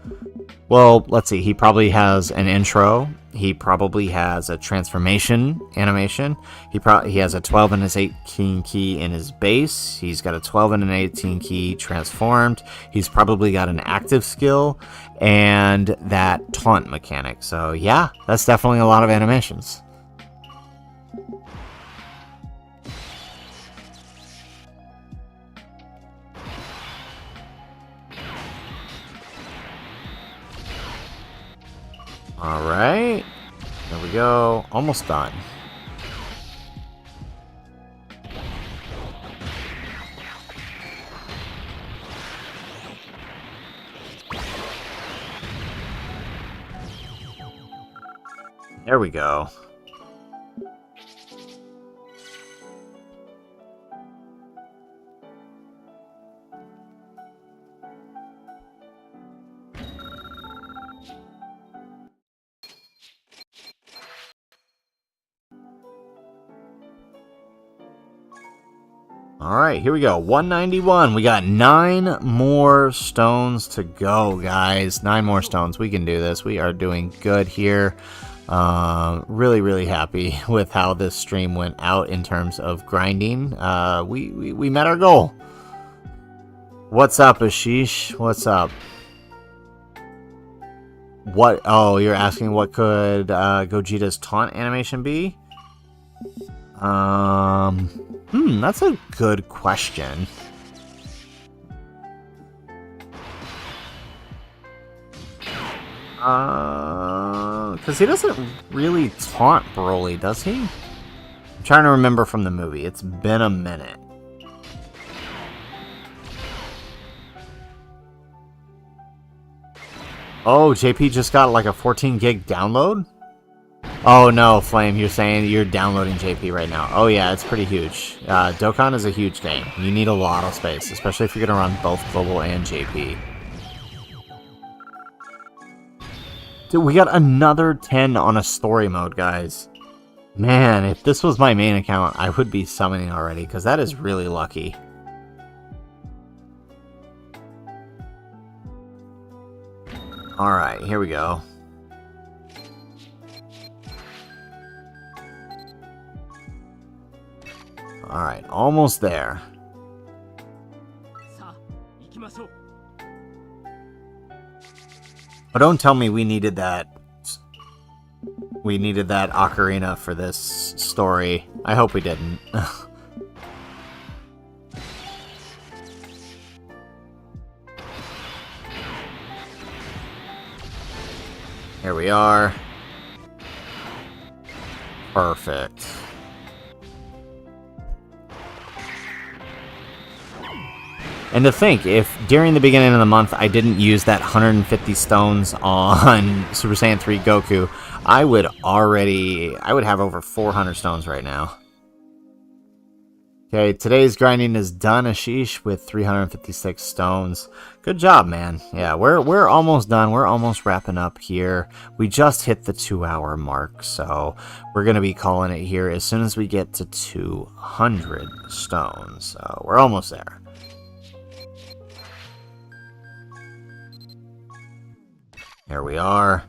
Well, let's see. He probably has an intro. He probably has a transformation animation. He has a 12 and his 18 key in his base. He's got a 12 and an 18 key transformed. He's probably got an active skill and that taunt mechanic. So, yeah, that's definitely a lot of animations. Alright, there we go, almost done. There we go. Alright, here we go. 191. We got 9 more stones to go, guys. 9 more stones. We can do this. We are doing good here. Really, really happy with how this stream went out in terms of grinding. We met our goal. What's up, Ashish? What's up? What? Oh, you're asking what could Gogeta's taunt animation be? That's a good question. Because he doesn't really taunt Broly, does he? I'm trying to remember from the movie. It's been a minute. Oh, JP just got like a 14 gig download? Oh no, Flame, you're saying you're downloading JP right now. Oh yeah, it's pretty huge. Dokkan is a huge game. You need a lot of space, especially if you're going to run both Global and JP. Dude, we got another 10 on a story mode, guys. Man, if this was my main account, I would be summoning already, because that is really lucky. Alright, here we go. Alright, almost there. But don't tell me we needed that. We needed that ocarina for this story. I hope we didn't. Here we are. Perfect. And to think, if during the beginning of the month I didn't use that 150 stones on Super Saiyan 3 Goku, I would have over 400 stones right now. Okay, today's grinding is done, Ashish, with 356 stones. Good job, man. Yeah, we're almost done. We're almost wrapping up here. We just hit the 2-hour mark, so we're going to be calling it here as soon as we get to 200 stones. So we're almost there. Here we are.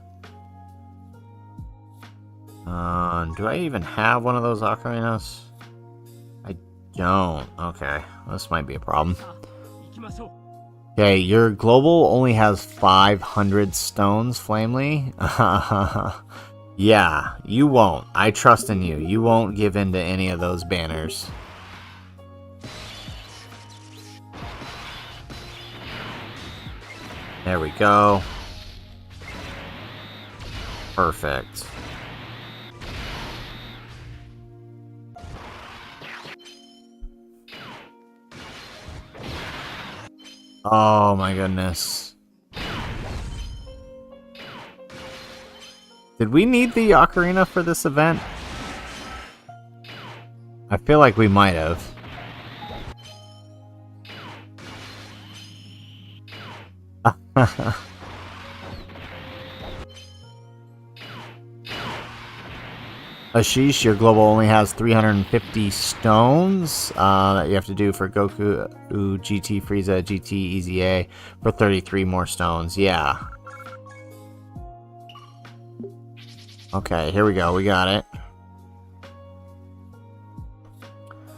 Do I even have one of those ocarinas? I don't. Okay, this might be a problem. Okay, your global only has 500 stones, Flamely. Yeah, you won't. I trust in you. You won't give in to any of those banners. There we go. Perfect. Oh my goodness. Did we need the ocarina for this event? I feel like we might have. Ashish, your global only has 350 stones that you have to do for Goku, GT Frieza, GT EZA for 33 more stones. Yeah. Okay, here we go. We got it.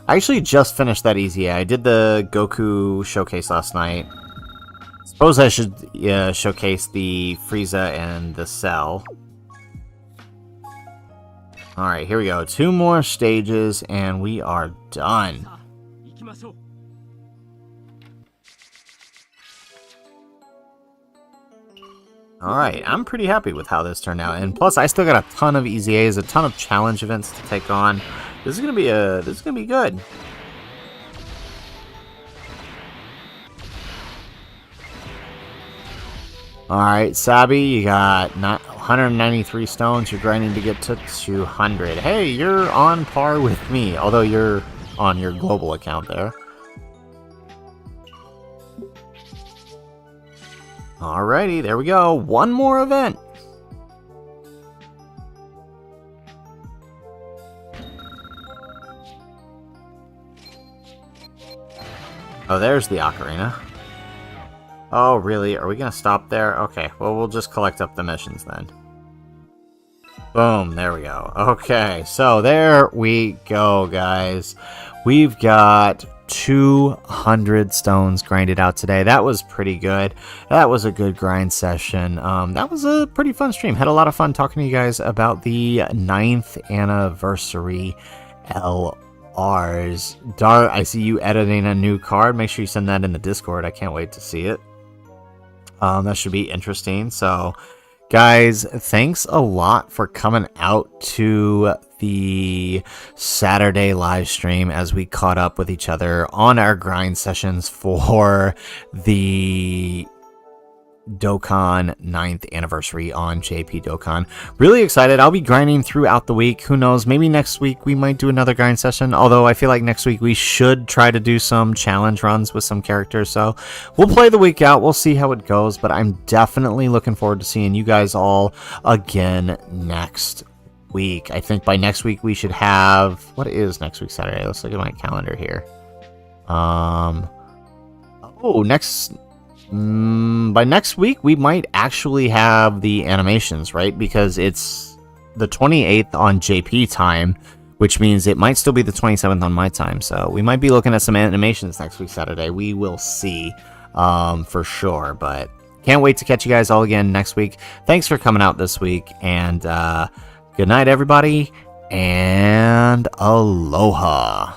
I actually just finished that EZA. I did the Goku showcase last night. Suppose I should showcase the Frieza and the Cell. Alright, here we go. 2 more stages, and we are done. Alright, I'm pretty happy with how this turned out. And plus, I still got a ton of EZAs, a ton of challenge events to take on. This is gonna be good. Alright, Sabi, you got 193 stones. You're grinding to get to 200. Hey, you're on par with me, although you're on your global account there. Alrighty, there we go. One more event. Oh, there's the ocarina. Oh, really? Are we going to stop there? Okay, well, we'll just collect up the missions then. Boom, there we go. Okay, so there we go, guys. We've got 200 stones grinded out today. That was pretty good. That was a good grind session. That was a pretty fun stream. Had a lot of fun talking to you guys about the 9th anniversary LRs. Dart, I see you editing a new card. Make sure you send that in the Discord. I can't wait to see it. That should be interesting. So, guys, thanks a lot for coming out to the Saturday live stream as we caught up with each other on our grind sessions for the Dokkan 9th anniversary on JP Dokkan. Really excited. I'll be grinding throughout the week. Who knows? Maybe next week we might do another grind session. Although I feel like next week we should try to do some challenge runs with some characters. So we'll play the week out. We'll see how it goes. But I'm definitely looking forward to seeing you guys all again next week. I think by next week we should have... What is next week Saturday? Let's look at my calendar here. By next week, we might actually have the animations, right? Because it's the 28th on JP time, which means it might still be the 27th on my time. So we might be looking at some animations next week, Saturday. We will see for sure. But can't wait to catch you guys all again next week. Thanks for coming out this week. And good night, everybody. And aloha.